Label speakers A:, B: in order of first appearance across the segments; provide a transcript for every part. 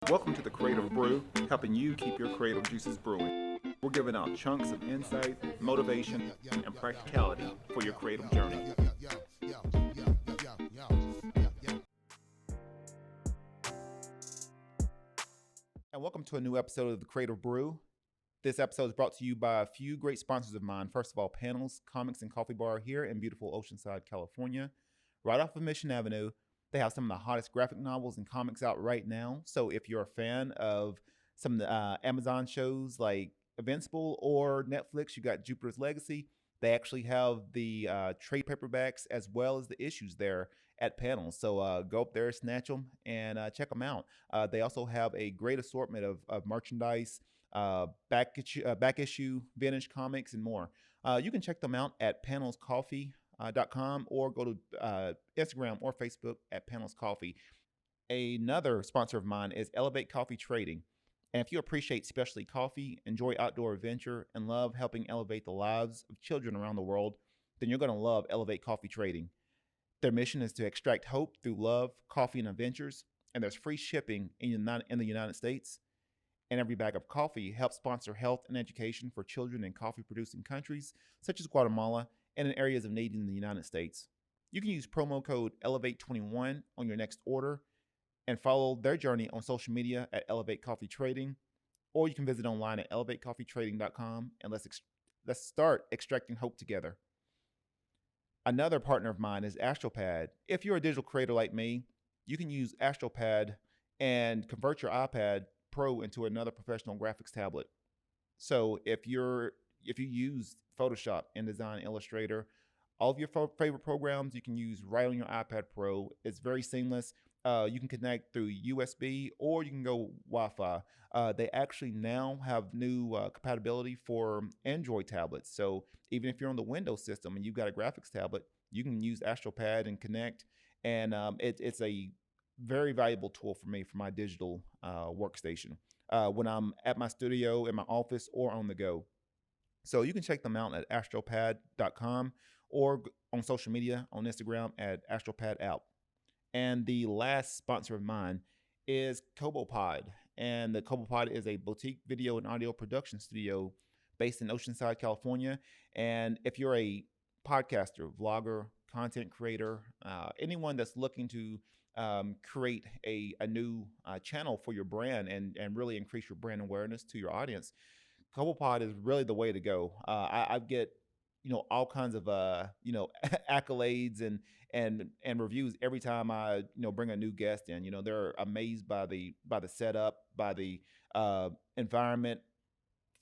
A: Welcome to the Creative Brew, helping you keep your creative juices brewing. We're giving out chunks of insight, motivation, and practicality for your creative journey. And welcome to a new episode of the Creative Brew. This episode is brought to you by a few great sponsors of mine. First of all, Panels, Comics and Coffee Bar here in beautiful Oceanside, California. Right off of Mission Avenue, they have some of the hottest graphic novels and comics out right now. So if you're a fan of some of the Amazon shows like Invincible or Netflix, you got Jupiter's Legacy. They actually have the trade paperbacks as well as the issues there at Panels. So go up there, snatch them, and check them out. They also have a great assortment of merchandise, back issue, vintage comics, and more. You can check them out at panelscoffee.com or go to Instagram or Facebook at Panels Coffee. Another sponsor of mine is Elevate Coffee Trading. And if you appreciate specialty coffee, enjoy outdoor adventure, and love helping elevate the lives of children around the world, then you're going to love Elevate Coffee Trading. Their mission is to extract hope through love, coffee, and adventures, and there's free shipping in the United States. And every bag of coffee helps sponsor health and education for children in coffee-producing countries, such as Guatemala, and in areas of need in the United States. You can use promo code ELEVATE21 on your next order and follow their journey on social media at Elevate Coffee Trading, or you can visit online at elevatecoffeetrading.com, and let's start extracting hope together. Another partner of mine is Astropad. If you're a digital creator like me, you can use Astropad and convert your iPad Pro into another professional graphics tablet. So if you use Photoshop, InDesign, Illustrator, all of your favorite programs you can use right on your iPad Pro. It's very seamless. You can connect through USB or you can go Wi-Fi. They actually now have new compatibility for Android tablets. So even if you're on the Windows system and you've got a graphics tablet, you can use Astropad and connect. And it's a very valuable tool for me for my digital workstation when I'm at my studio, in my office, or on the go. So you can check them out at astropad.com or on social media on Instagram at astropadApp. And the last sponsor of mine is Kobopod. And the Kobopod is a boutique video and audio production studio based in Oceanside, California. And if you're a podcaster, vlogger, content creator, anyone that's looking to create a new channel for your brand and really increase your brand awareness to your audience, Kobopod is really the way to go. I get all kinds of accolades and reviews every time I bring a new guest in. They're amazed by the setup, by the environment,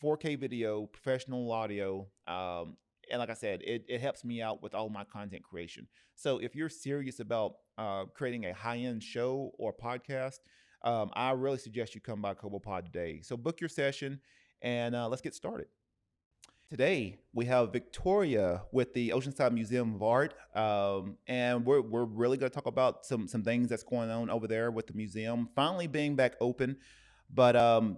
A: 4K video, professional audio, and like I said, it helps me out with all my content creation. So if you're serious about creating a high-end show or podcast, I really suggest you come by Kobopod today. So book your session and let's get started. Today, we have Victoria with the Oceanside Museum of Art, and we're really going to talk about some things that's going on over there with the museum finally being back open, but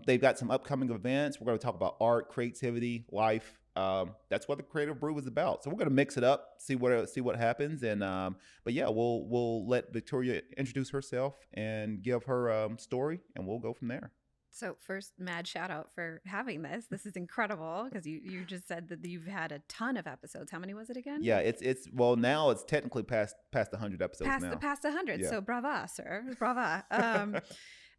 A: they've got some upcoming events. We're going to talk about art, creativity, life. That's what the Creative Brew is about. So we're going to mix it up, see what happens, and but yeah, we'll let Victoria introduce herself and give her story, and we'll go from there.
B: So first, mad shout out for having this. This is incredible because you just said that you've had a ton of episodes. How many was it again?
A: Yeah, it's well, now it's technically past 100 episodes now.
B: Past 100. Yeah. So brava, sir, brava.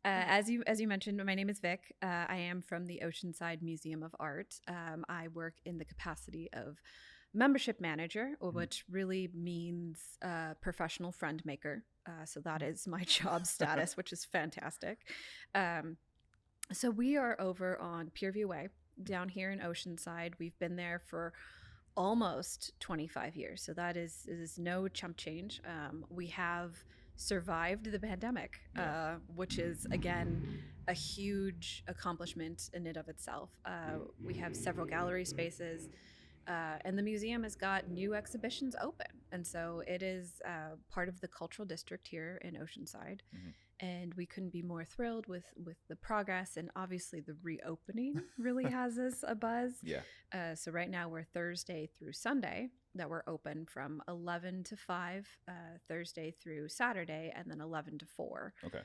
B: As you mentioned, my name is Vic. I am from the Oceanside Museum of Art. I work in the capacity of membership manager, which really means professional friend maker. So that is my job status, which is fantastic. So we are over on Pierview Way down here in Oceanside. We've been there for almost 25 years. So that is no chump change. We have survived the pandemic, which is, again, a huge accomplishment in and of itself. We have several gallery spaces, and the museum has got new exhibitions open. And so it is part of the cultural district here in Oceanside. Mm-hmm. And we couldn't be more thrilled with the progress, and obviously the reopening really has us a buzz.
A: Yeah.
B: So right now we're Thursday through Sunday, that we're open from 11 to 5 Thursday through Saturday, and then 11 to 4
A: Okay.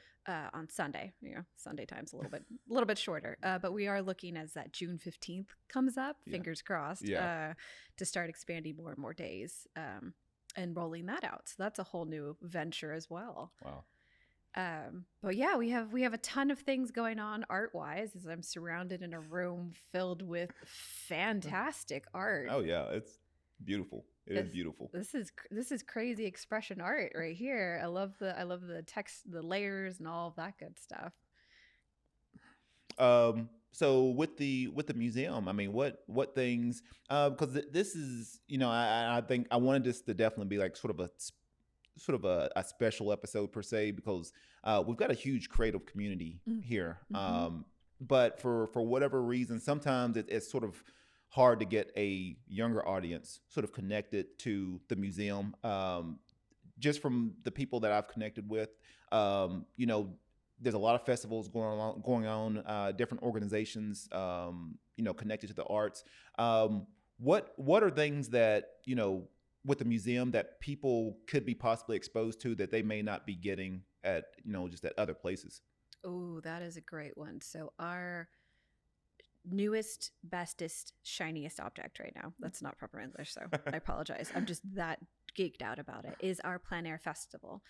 B: On Sunday. Sunday time's a little bit shorter, but we are looking as that June 15th comes up, fingers crossed, to start expanding more and more days and rolling that out. So that's a whole new venture as well.
A: Wow.
B: But yeah, we have a ton of things going on art-wise, as I'm surrounded in a room filled with fantastic art.
A: Oh yeah, it's beautiful. It is beautiful.
B: This is crazy expression art right here. I love the text, the layers, and all of that good stuff.
A: So with the museum, I mean, what things? Because this is, I think I wanted this to definitely be like sort of a special episode per se, because we've got a huge creative community here. But for whatever reason, sometimes it's sort of hard to get a younger audience sort of connected to the museum. Just from the people that I've connected with, there's a lot of festivals going on, different organizations, connected to the arts. What are things that, with the museum that people could be possibly exposed to that they may not be getting at, just at other places?
B: Oh, that is a great one. So our newest, bestest, shiniest object right now, that's not proper English, so I apologize. I'm just that geeked out about it, is our Plein Air Festival.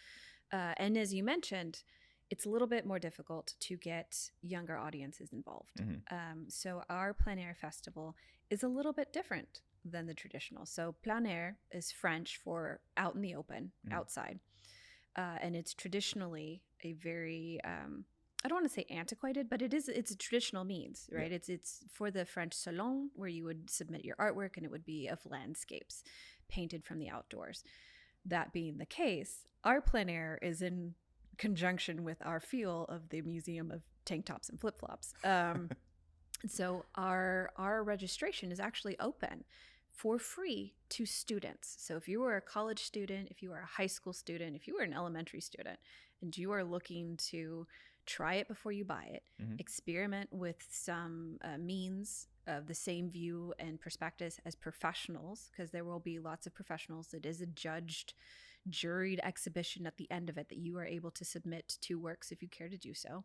B: And as you mentioned, it's a little bit more difficult to get younger audiences involved. So our Plein Air Festival is a little bit different than the traditional. So plein air is French for out in the open, outside. And it's traditionally a very, I don't want to say antiquated, but it's a traditional means, right? Yeah. It's for the French salon, where you would submit your artwork and it would be of landscapes painted from the outdoors. That being the case, our plein air is in conjunction with our feel of the Museum of Tank Tops and Flip-Flops. So our registration is actually open for free to students. So if you were a college student, if you are a high school student, if you were an elementary student, and you are looking to try it before you buy it, experiment with some means of the same view and perspectives as professionals, because there will be lots of professionals. It is a judged, juried exhibition at the end of it that you are able to submit 2 works if you care to do so.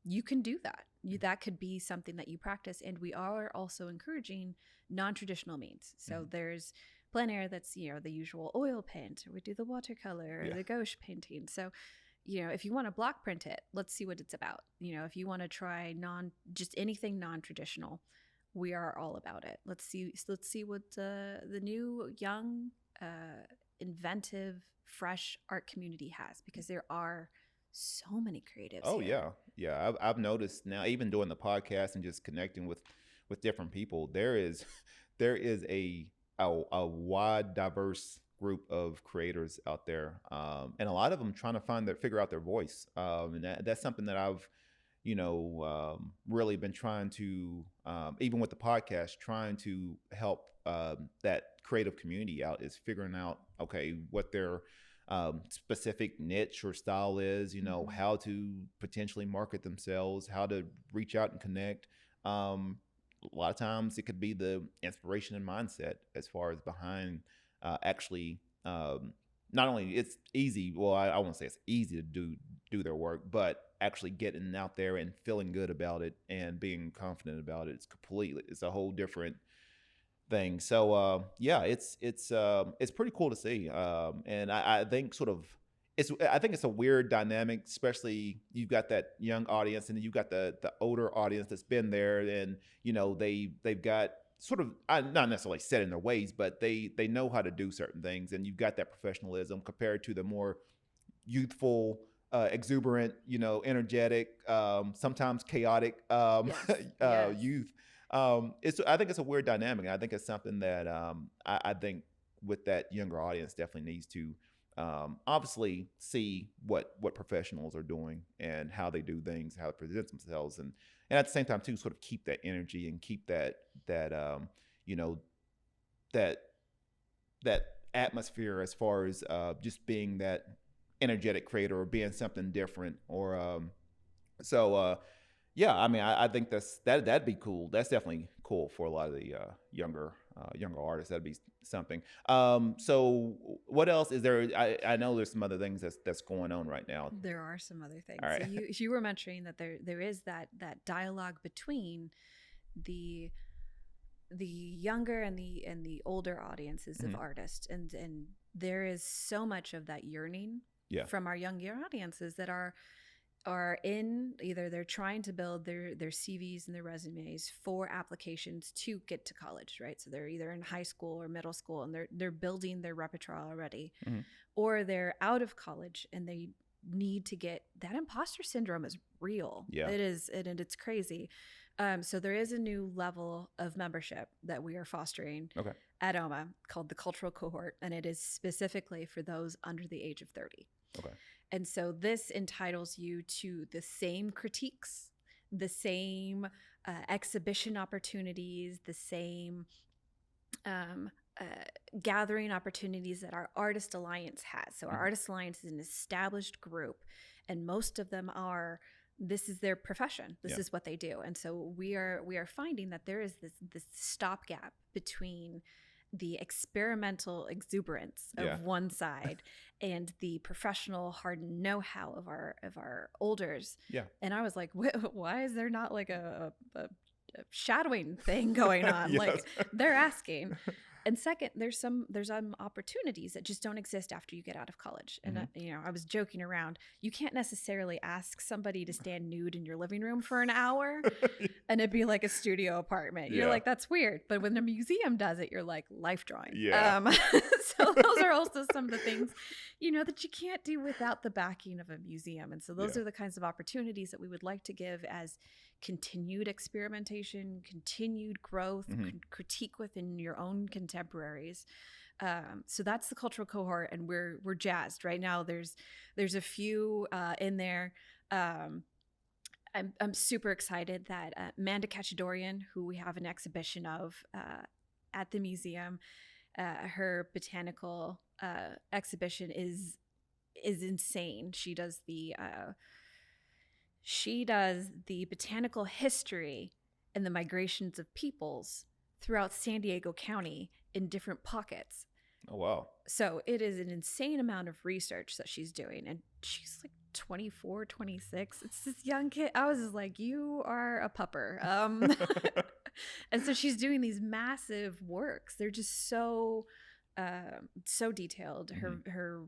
B: You can do that. That could be something that you practice. And we are also encouraging non-traditional means. So there's plein air that's, the usual oil paint, or we do the watercolor or the gouache painting. So, if you want to block print it, let's see what it's about. If you want to try just anything non-traditional, we are all about it. Let's see what the new, young, inventive, fresh art community has, because there are so many creatives.
A: Oh
B: here.
A: Yeah. I've noticed now, even doing the podcast and just connecting with different people, there is a wide, diverse group of creators out there, and a lot of them trying to figure out their voice. And that's something that I've really been trying to, even with the podcast, trying to help that creative community out, is figuring out, okay, what their specific niche or style is, how to potentially market themselves, how to reach out and connect. A lot of times it could be the inspiration and mindset as far as behind actually, not only it's easy, well, I won't say it's easy to do their work, but actually getting out there and feeling good about it and being confident about it. It's a whole different thing. So it's pretty cool to see. And I think I think it's a weird dynamic, especially you've got that young audience and then you've got the older audience that's been there, and they've got sort of not necessarily set in their ways, but they know how to do certain things, and you've got that professionalism compared to the more youthful, exuberant, energetic, sometimes chaotic youth. I think it's a weird dynamic. I think it's something that I think with that younger audience definitely needs to obviously see what professionals are doing and how they do things, how they present themselves, and at the same time too, sort of keep that energy and keep that atmosphere as far as just being that energetic creator or being something different, or yeah, I mean, I think that'd be cool. That's definitely cool for a lot of the younger artists. That'd be something. So what else is there? I know there's some other things that's going on right now.
B: There are some other things.
A: All right.
B: So you were mentioning that there is that dialogue between the younger and the older audiences of artists, and there is so much of that yearning from our younger audiences that are in either they're trying to build their CVs and their resumes for applications to get to college, right? So they're either in high school or middle school and they're building their repertoire already, or they're out of college and they need to get that. imposter syndrome is real. It is, and it's crazy. So there is a new level of membership that we are fostering at OMA called the Cultural Cohort, and it is specifically for those under the age of 30.
A: Okay.
B: And so this entitles you to the same critiques, the same exhibition opportunities, the same gathering opportunities that our Artist Alliance has. So our Artist Alliance is an established group, and most of them this is their profession. This is what they do. And so we are finding that there is this stopgap between the experimental exuberance of one side and the professional hardened know-how of our olders. And I was like, why is there not like a shadowing thing going on? Like they're asking. And second, there's some opportunities that just don't exist after you get out of college. And I was joking around. You can't necessarily ask somebody to stand nude in your living room for an hour and it'd be like a studio apartment. You're like, that's weird. But when the museum does it, you're like, life drawing. So those are also some of the things, that you can't do without the backing of a museum. And so those are the kinds of opportunities that we would like to give as continued experimentation, continued growth, critique within your own contemporaries. So that's the Cultural Cohort, and we're jazzed right now. There's a few in there. I'm super excited that Amanda Cachadorian, who we have an exhibition of at the museum, her botanical exhibition is insane. She does the botanical history and the migrations of peoples throughout San Diego County in different pockets.
A: Oh, wow. So
B: it is an insane amount of research that she's doing. And she's like 24, 26. It's this young kid. I was just like, you are a pupper. And so she's doing these massive works. They're just so detailed. Her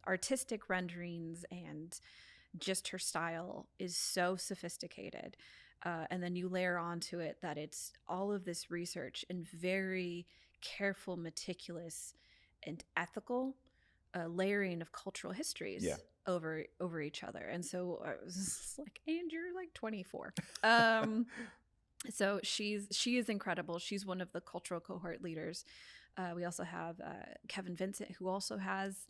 B: artistic renderings and just her style is so sophisticated. And then you layer onto it that it's all of this research and very careful, meticulous, and ethical layering of cultural histories over each other. And so I was just like, and you're like 24. So she is incredible. She's one of the Cultural Cohort leaders. We also have Kevin Vincent, who also has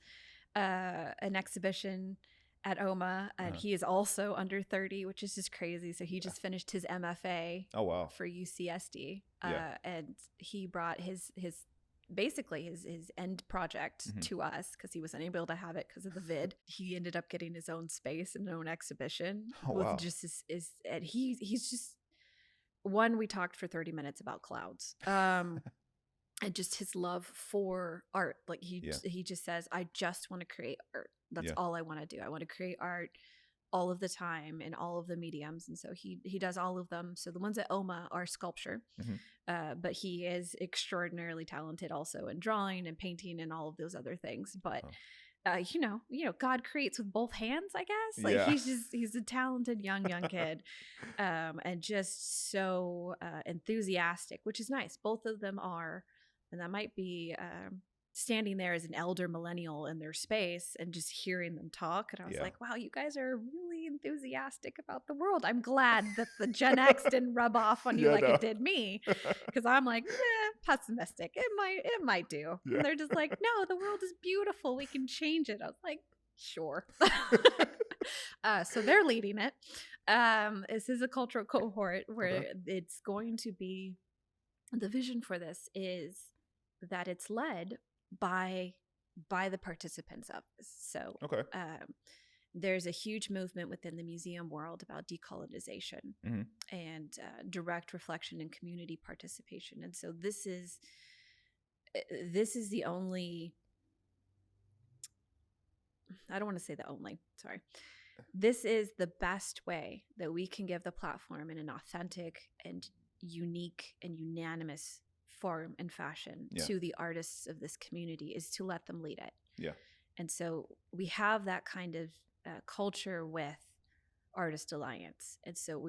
B: an exhibition at OMA, and he is also under 30, which is just crazy. So he just finished his MFA for UCSD, and he brought his end project to us because he was unable to have it because of the vid. He ended up getting his own space and own exhibition. Just and he's just one. We talked for 30 minutes about clouds. And just his love for art. Like he just says, I just want to create art. That's all I want to do. I want to create art all of the time in all of the mediums. And so he does all of them. So the ones at OMA are sculpture, but he is extraordinarily talented also in drawing and painting and all of those other things. But God creates with both hands, I guess. Like he's a talented young kid, and just so enthusiastic, which is nice. Both of them are. And that might be standing there as an elder millennial in their space and just hearing them talk. And I was like, wow, you guys are really enthusiastic about the world. I'm glad that the Gen X didn't rub off on you it did me. Because I'm like, pessimistic. It might do. And they're just like, no, the world is beautiful. We can change it. I was like, sure. So they're leading it. This is a Cultural Cohort where it's going to be, the vision for this is that it's led by the participants of this. So there's a huge movement within the museum world about decolonization
A: Mhm.
B: and direct reflection and community participation. And so this is the only, I don't want to say the only, sorry. This is the best way that we can give the platform in an authentic and unique and unanimous form and fashion
A: Yeah.
B: to the artists of this community, is to let them lead it.
A: Yeah.
B: And so we have that kind of culture with Artist Alliance. And so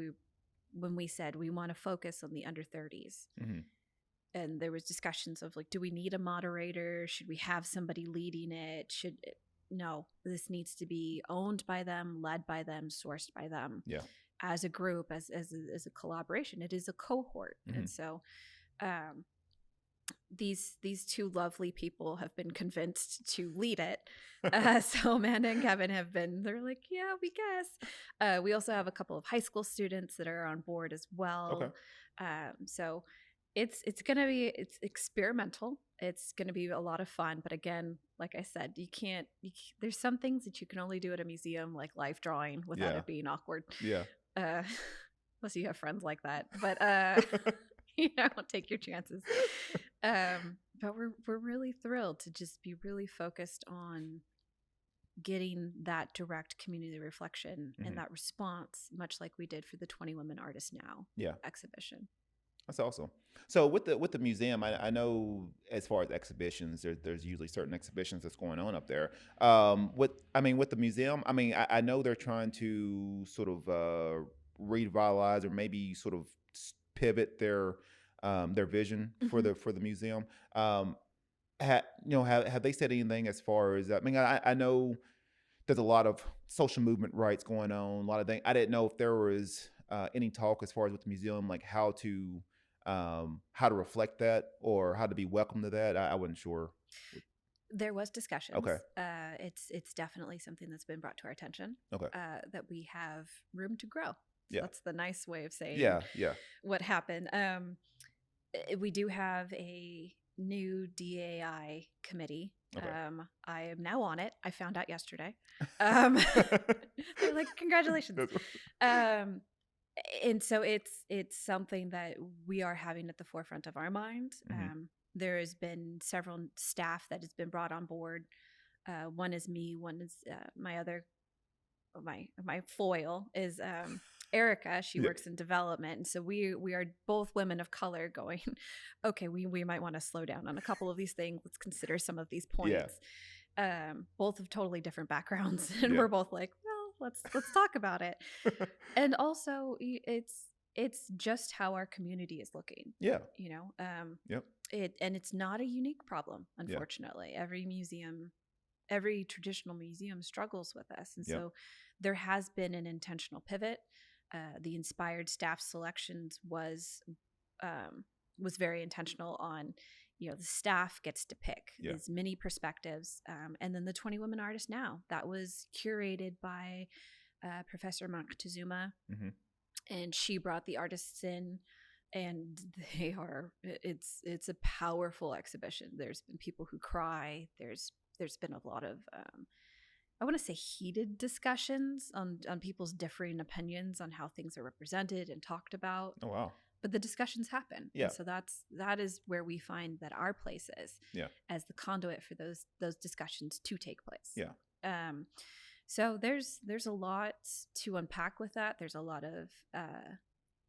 B: when we said we want to focus on the under 30s,
A: Mhm.
B: and there was discussions of like, do we need a moderator? Should we have somebody leading it? No, this needs to be owned by them, led by them, sourced by them.
A: Yeah.
B: As a group, as a collaboration. It is a cohort.
A: Mhm.
B: And so these two lovely people have been convinced to lead it. So Amanda and Kevin they're like, yeah, we guess. We also have a couple of high school students that are on board as well.
A: Okay.
B: So it's experimental. It's going to be a lot of fun. But again, like I said, there's some things that you can only do at a museum, like life drawing, without it being awkward.
A: Yeah.
B: Unless you have friends like that. But take your chances. But we're really thrilled to just be really focused on getting that direct community reflection and that response, much like we did for the 20 Women Artists Now exhibition.
A: That's awesome. So with the museum, I know as far as exhibitions, there's usually certain exhibitions that's going on up there. With the museum, I know they're trying to sort of revitalize or maybe sort of pivot their vision for the museum. Have they said anything as far as I know there's a lot of social movement rights going on, a lot of things. I didn't know if there was any talk as far as with the museum, like how to reflect that or how to be welcome to that. I wasn't sure.
B: There was discussions.
A: Okay.
B: It's definitely something that's been brought to our attention.
A: Okay.
B: That we have room to grow. So
A: yeah.
B: That's the nice way of saying what happened. We do have a new DAI committee. Okay. I am now on it. I found out yesterday. They're like, congratulations. And so it's something that we are having at the forefront of our mind. There has been several staff that has been brought on board. One is me. One is my foil is Erica. She works in development, and so we are both women of color going, okay, we might want to slow down on a couple of these things. Let's consider some of these points. Both of totally different backgrounds, and we're both like, well, let's talk about it. And also, it's just how our community is looking. It's not a unique problem, unfortunately. Every traditional museum struggles with this, and so there has been an intentional pivot. The inspired staff selections was very intentional on, the staff gets to pick as many perspectives. And then the 20 Women Artists Now, that was curated by Professor Moctezuma, and she brought the artists in, and it's a powerful exhibition. There's been people who cry. There's been a lot of I want to say heated discussions on people's differing opinions on how things are represented and talked about.
A: Oh, wow.
B: But the discussions happen. Yeah. And so that is where we find that our place is as the conduit for those discussions to take place.
A: Yeah.
B: So there's a lot to unpack with that. There's a lot of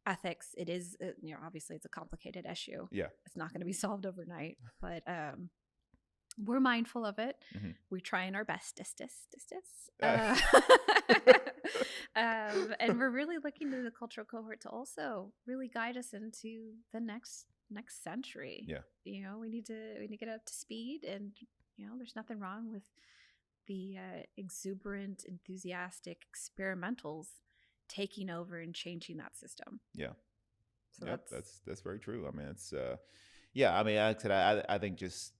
B: ethics. It is, obviously it's a complicated issue.
A: Yeah.
B: It's not going to be solved overnight, but we're mindful of it. We're trying our best. And we're really looking to the cultural cohort to also really guide us into the next century.
A: Yeah.
B: We need to get up to speed, and there's nothing wrong with the exuberant, enthusiastic experimentals taking over and changing that system.
A: Yeah.
B: So
A: that's very true. It's like I said, I think just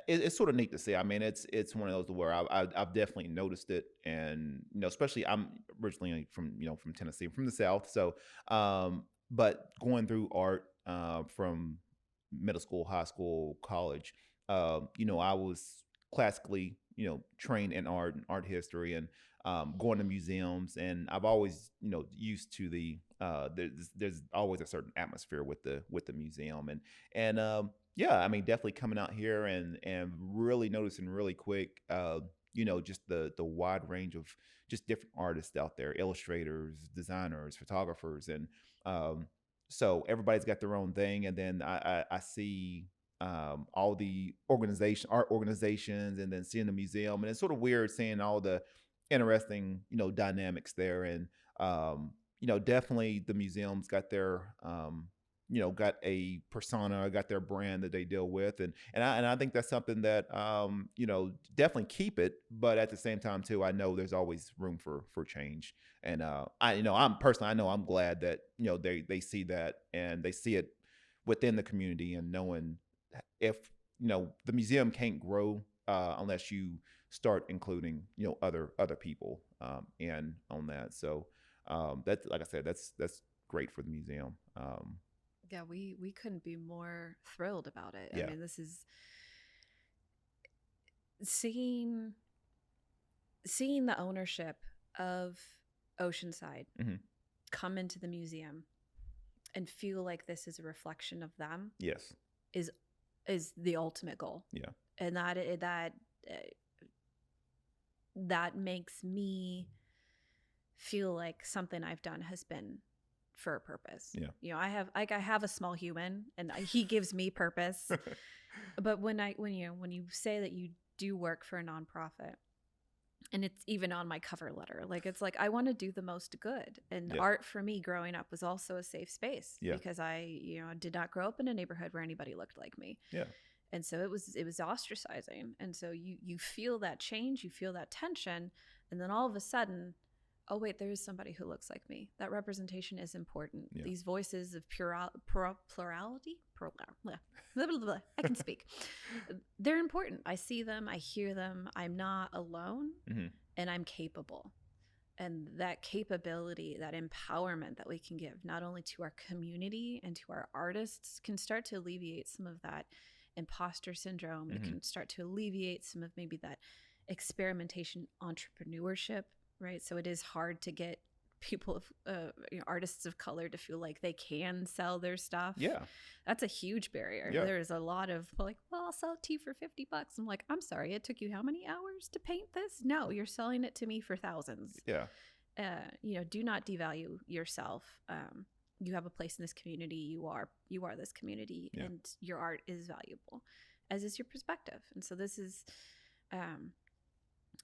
A: it's sort of neat to see. It's one of those where I've definitely noticed it, and especially I'm originally from Tennessee, from the South. So, but going through art from middle school, high school, college, I was classically trained in art and art history and going to museums, and I've always used to the there's always a certain atmosphere with the museum, and yeah, I mean, definitely coming out here and really noticing really quick, just the wide range of just different artists out there, illustrators, designers, photographers, and so everybody's got their own thing, and then I see all the art organizations, and then seeing the museum, and it's sort of weird seeing all the interesting dynamics there, and definitely the museum's got their got a persona, got their brand that they deal with, and I think that's something that definitely keep it, but at the same time too, I know there's always room for change, and I know I'm glad that they see that, and they see it within the community, and knowing if the museum can't grow unless you start including other people and on that. So that's, like I said, that's great for the museum.
B: Yeah, we couldn't be more thrilled about it.
A: Yeah.
B: I mean, this is seeing the ownership of Oceanside
A: Mm-hmm.
B: come into the museum and feel like this is a reflection of them.
A: Yes.
B: Is the ultimate goal.
A: Yeah.
B: And that makes me feel like something I've done has been for a purpose.
A: Yeah.
B: I have a small human, and he gives me purpose. But when you say that you do work for a nonprofit, and it's even on my cover letter, like, it's like, I want to do the most good. And art for me growing up was also a safe space, because I did not grow up in a neighborhood where anybody looked like me.
A: Yeah.
B: And so it was ostracizing. And so you feel that change, you feel that tension, and then all of a sudden, oh wait, there is somebody who looks like me. That representation is important.
A: Yeah.
B: These voices of plurality, I can speak. They're important. I see them, I hear them. I'm not alone,
A: Mm-hmm.
B: and I'm capable. And that capability, that empowerment that we can give not only to our community and to our artists, can start to alleviate some of that imposter syndrome.
A: Mm-hmm.
B: It can start to alleviate some of maybe that experimentation entrepreneurship. Right. So it is hard to get people, artists of color, to feel like they can sell their stuff.
A: Yeah.
B: That's a huge barrier.
A: Yeah.
B: There's a lot of like, well, I'll sell it to you for $50. I'm like, I'm sorry, it took you how many hours to paint this? No, you're selling it to me for thousands.
A: Yeah.
B: Do not devalue yourself. You have a place in this community. You are this community, and your art is valuable, as is your perspective. And so this is,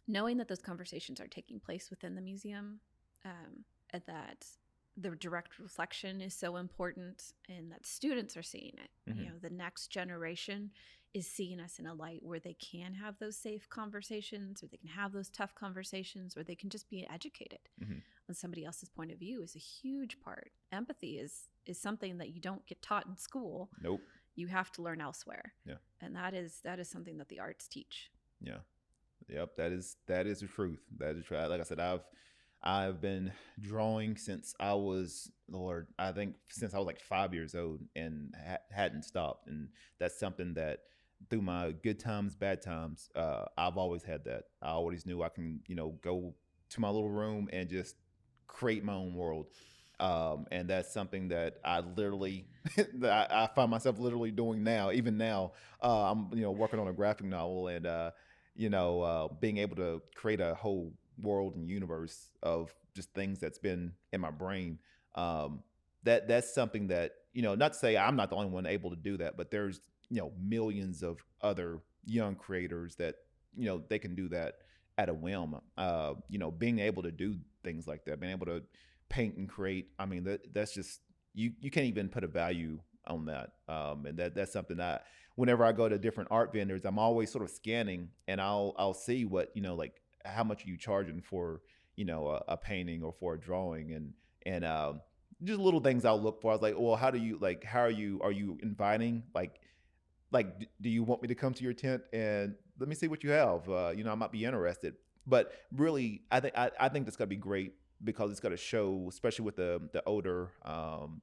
B: knowing that those conversations are taking place within the museum, and that the direct reflection is so important, and that students are seeing it.
A: Mm-hmm.
B: The next generation is seeing us in a light where they can have those safe conversations, or they can have those tough conversations, or they can just be educated
A: Mm-hmm.
B: on somebody else's point of view is a huge part. Empathy is something that you don't get taught in school.
A: Nope.
B: You have to learn elsewhere.
A: Yeah.
B: And that is something that the arts teach.
A: Yeah. Yep. That is the truth. That is true. Like I said, I've been drawing since I was, Lord, I think since I was like 5 years old, and hadn't stopped. And that's something that through my good times, bad times, I've always had that. I always knew I can, go to my little room and just create my own world. And that's something that I literally, that I find myself literally doing now. Even now, I'm, working on a graphic novel, and, being able to create a whole world and universe of just things that's been in my brain. That's something that, not to say I'm not the only one able to do that, but there's, millions of other young creators that, they can do that at a whim. Being able to do things like that, being able to paint and create. I mean, that's just, you can't even put a value on that. And that's something that whenever I go to different art vendors, I'm always sort of scanning, and I'll see what, like, how much are you charging for, a painting or for a drawing, and just little things I'll look for. I was like, well, are you inviting, do you want me to come to your tent and let me see what you have? I might be interested. But really, I think that's gonna be great, because it's gonna show, especially with the older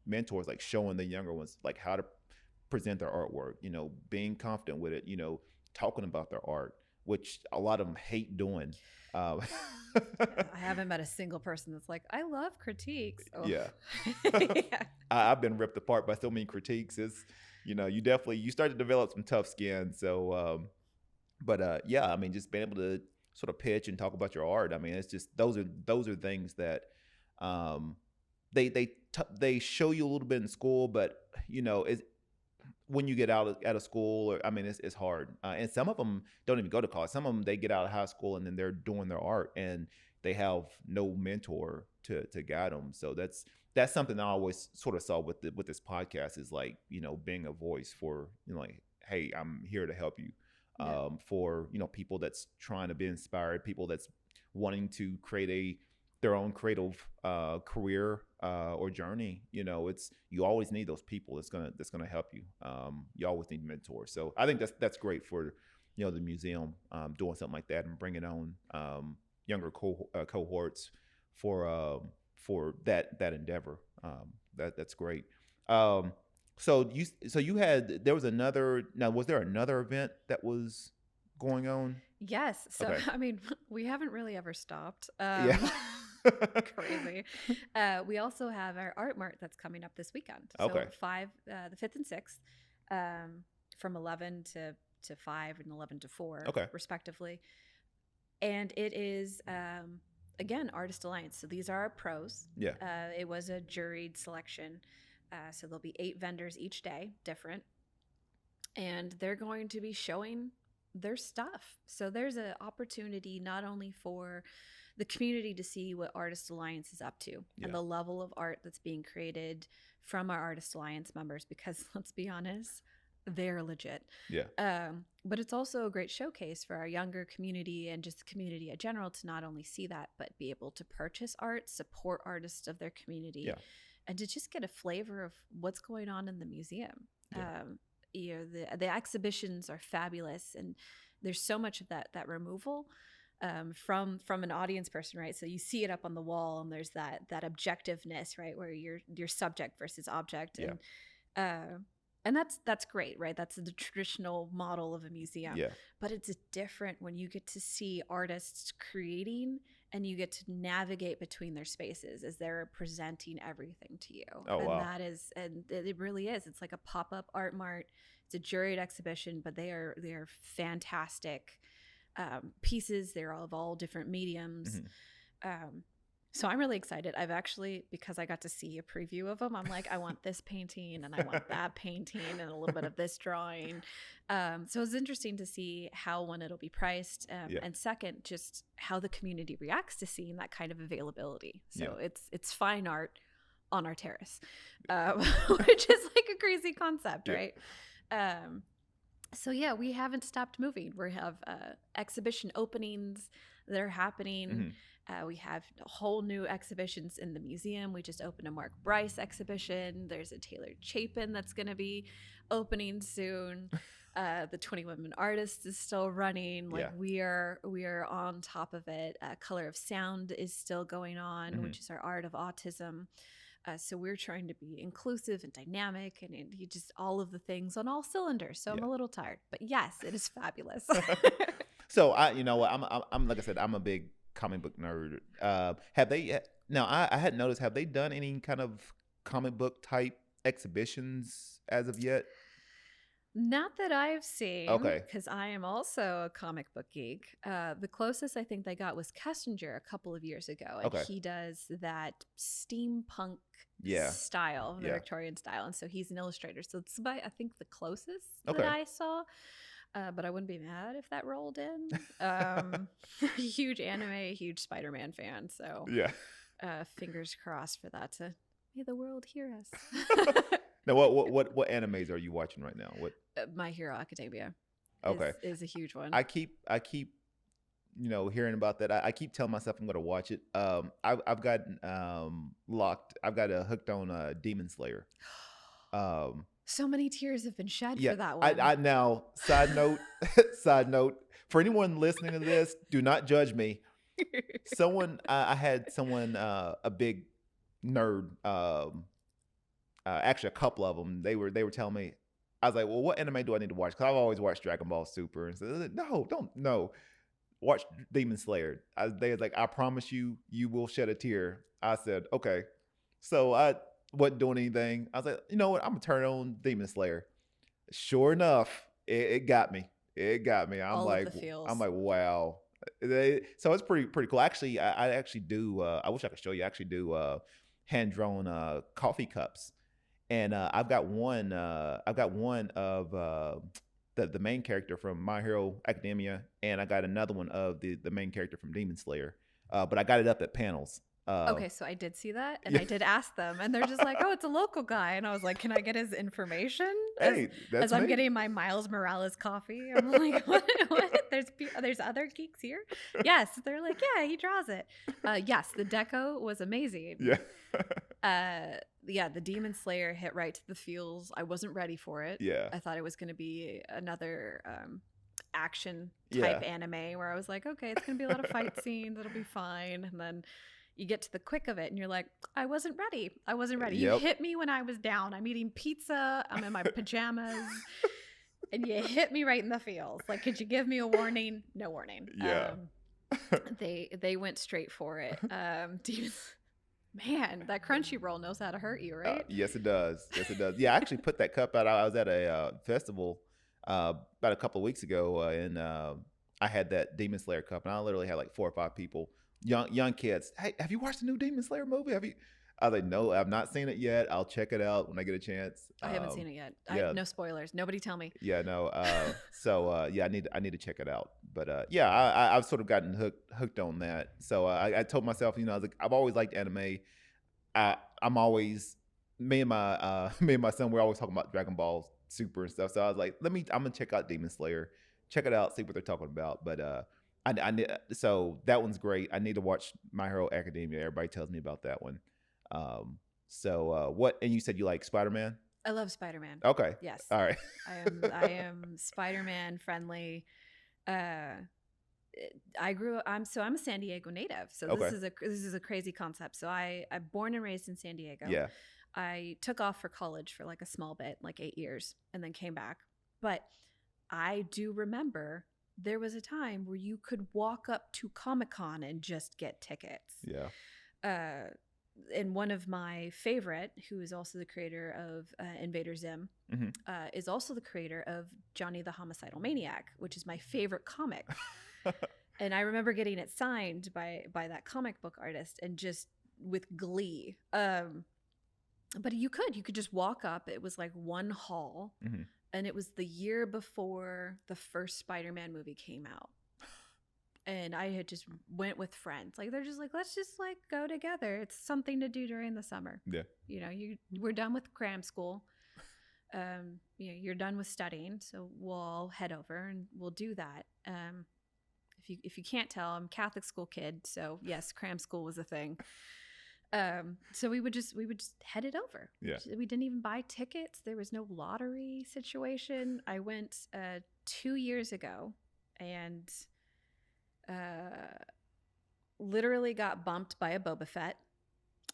A: mentors, like showing the younger ones like how to present their artwork, being confident with it, talking about their art. which a lot of them hate doing. Um,
B: Yeah, I haven't met a single person that's like, I love critiques. Oh.
A: yeah.
B: Yeah.
A: I've been ripped apart by so many critiques. It's, you start to develop some tough skin. So, yeah, I mean, just being able to sort of pitch and talk about your art. I mean, it's just those are things that um, they show you a little bit in school, but it's when you get out of school, or I mean, it's hard. And some of them don't even go to college. Some of them, they get out of high school and then they're doing their art, and they have no mentor to guide them. So that's something I always sort of saw with this podcast, is like, being a voice for, like, hey, I'm here to help you.
B: Yeah.
A: For people that's trying to be inspired, people that's wanting to create their own creative career or journey. You always need those people that's gonna help you. You always need mentors. So I think that's great for the museum doing something like that and bringing on younger cohorts for that endeavor. That's great. So there was another. Now, was there another event that was going on?
B: Yes. So,
A: Okay.
B: I mean, we haven't really ever stopped.
A: Yeah.
B: Crazy. We also have our art mart that's coming up this weekend. So
A: Okay.
B: the 5th and 6th, from 11 to 5 and 11 to 4,
A: Okay.
B: respectively. And it is, again, Artist Alliance. So these are our pros.
A: Yeah.
B: It was a juried selection. So there'll be 8 vendors each day, different. And they're going to be showing their stuff. So there's an opportunity not only for the community to see what Artist Alliance is up to and the level of art that's being created from our Artist Alliance members, because let's be honest, they're legit.
A: Yeah.
B: But it's also a great showcase for our younger community and just the community in general to not only see that, but be able to purchase art, support artists of their community, and to just get a flavor of what's going on in the museum. The exhibitions are fabulous, and there's so much of that removal from an audience person, right? So you see it up on the wall, and there's that objectiveness, right, where you're subject versus object, and that's great, right? That's the traditional model of a museum.
A: Yeah.
B: But it's different when you get to see artists creating, and you get to navigate between their spaces as they're presenting everything to you.
A: Oh,
B: and
A: wow.
B: and it really is. It's like a pop-up art mart. It's a juried exhibition, but they are fantastic pieces. They're of all different mediums.
A: Mm-hmm.
B: So I'm really excited. I've actually, because I got to see a preview of them, I'm like, I want this painting and I want that painting and a little bit of this drawing. So it's interesting to see how, one, it'll be priced, and second, just how the community reacts to seeing that kind of availability. So it's fine art on our terrace, which is like a crazy concept, right? So yeah, we haven't stopped moving. We have exhibition openings that are happening.
A: Mm-hmm.
B: We have whole new exhibitions in the museum. We just opened a Mark Bryce exhibition. There's a Taylor Chapin that's going to be opening soon. The 20 Women Artists is still running. Like we are on top of it. Color of Sound is still going on, which is our art of autism. So we're trying to be inclusive and dynamic, and you just all of the things on all cylinders. So I'm a little tired, but yes, it is fabulous.
A: So I'm like I said, I'm a big comic book nerd. Have they now? I hadn't noticed. Have they done any kind of comic book type exhibitions as of yet?
B: Not that I've seen.
A: Okay.
B: Because I am also a comic book geek. The closest I think they got was Kessinger a couple of years ago, and he does that steampunk style, the Victorian style, and so he's an illustrator. So it's about, I think, the closest that I saw. But I wouldn't be mad if that rolled in. Huge anime, huge Spider-Man fan. So fingers crossed for that to may the world hear us.
A: Now, what animes are you watching right now? What
B: My Hero Academia is a huge one.
A: I keep hearing about that. I keep telling myself I'm going to watch it. I've got locked. I've got hooked on Demon Slayer.
B: So many tears have been shed for that one.
A: I now, side note, for anyone listening to this, do not judge me. I had someone, a big nerd, actually a couple of them, they were telling me, I was like, well, what anime do I need to watch? Because I've always watched Dragon Ball Super. And said, no. Watch Demon Slayer. They was like, I promise you, you will shed a tear. I said, okay. So I wasn't doing anything. I was like, you know what? I'm gonna turn on Demon Slayer. Sure enough, it got me. It got me.
B: All of the feels.
A: I'm like, wow. So it's pretty cool. Actually, I actually do. I wish I could show you. I actually do hand drawn coffee cups, and I've got one. I've got one of the main character from My Hero Academia, and I got another one of the main character from Demon Slayer. But I got it up at panels.
B: Okay, so I did see that, and I did ask them, and they're just like, "Oh, it's a local guy," and I was like, "Can I get his information?" As I'm getting my Miles Morales coffee, I'm like, "What? There's other geeks here?" Yes, they're like, "Yeah, he draws it." Yes, the deco was amazing. Yeah, the Demon Slayer hit right to the feels. I wasn't ready for it.
A: Yeah,
B: I thought it was going to be another action type anime where I was like, okay, it's going to be a lot of fight scenes. It'll be fine, and then you get to the quick of it and you're like, I wasn't ready. Yep. You hit me when I was down. I'm eating pizza. I'm in my pajamas. And you hit me right in the feels. Like, could you give me a warning? No warning.
A: Yeah.
B: They went straight for it. Man, that Crunchyroll knows how to hurt you, right?
A: Yes, it does. Yeah, I actually put that cup out. I was at a festival about a couple of weeks ago, and I had that Demon Slayer cup, and I literally had like 4 or 5 people. Young kids, hey, have you watched the new Demon Slayer movie? Have you? I was like, no, I've not seen it yet. I'll check it out when I get a chance.
B: I haven't seen it yet. No spoilers. Nobody tell me.
A: Yeah, no. So yeah, I need to check it out. But yeah, I've sort of gotten hooked on that. So I told myself, I was like, I've always liked anime. I'm always me and my son. We're always talking about Dragon Ball Super and stuff. So I was like, I'm gonna check out Demon Slayer, check it out, see what they're talking about. But so that one's great. I need to watch My Hero Academia. Everybody tells me about that one. So what? And you said you like Spider-Man?
B: I love Spider-Man.
A: Okay.
B: Yes.
A: All right.
B: I am Spider-Man friendly. I'm a San Diego native. So this is a crazy concept. So I'm born and raised in San Diego.
A: Yeah.
B: I took off for college for like a small bit, like 8 years, and then came back. But I do remember there was a time where you could walk up to Comic-Con and just get tickets.
A: Yeah.
B: And one of my favorite, who is also the creator of Invader Zim, is also the creator of Johnny the Homicidal Maniac, which is my favorite comic. And I remember getting it signed by that comic book artist, and just with glee. But you could just walk up. It was like one hall. Mm-hmm. And it was the year before the first Spider-Man movie came out. And I had just went with friends. Like, they're just like, let's just like go together. It's something to do during the summer. Yeah. We're done with cram school. You're done with studying. So we'll all head over and we'll do that. If you can't tell, I'm a Catholic school kid. So yes, cram school was a thing. So we would just head it over.
A: Yeah.
B: We didn't even buy tickets. There was no lottery situation. I went 2 years ago and literally got bumped by a Boba Fett.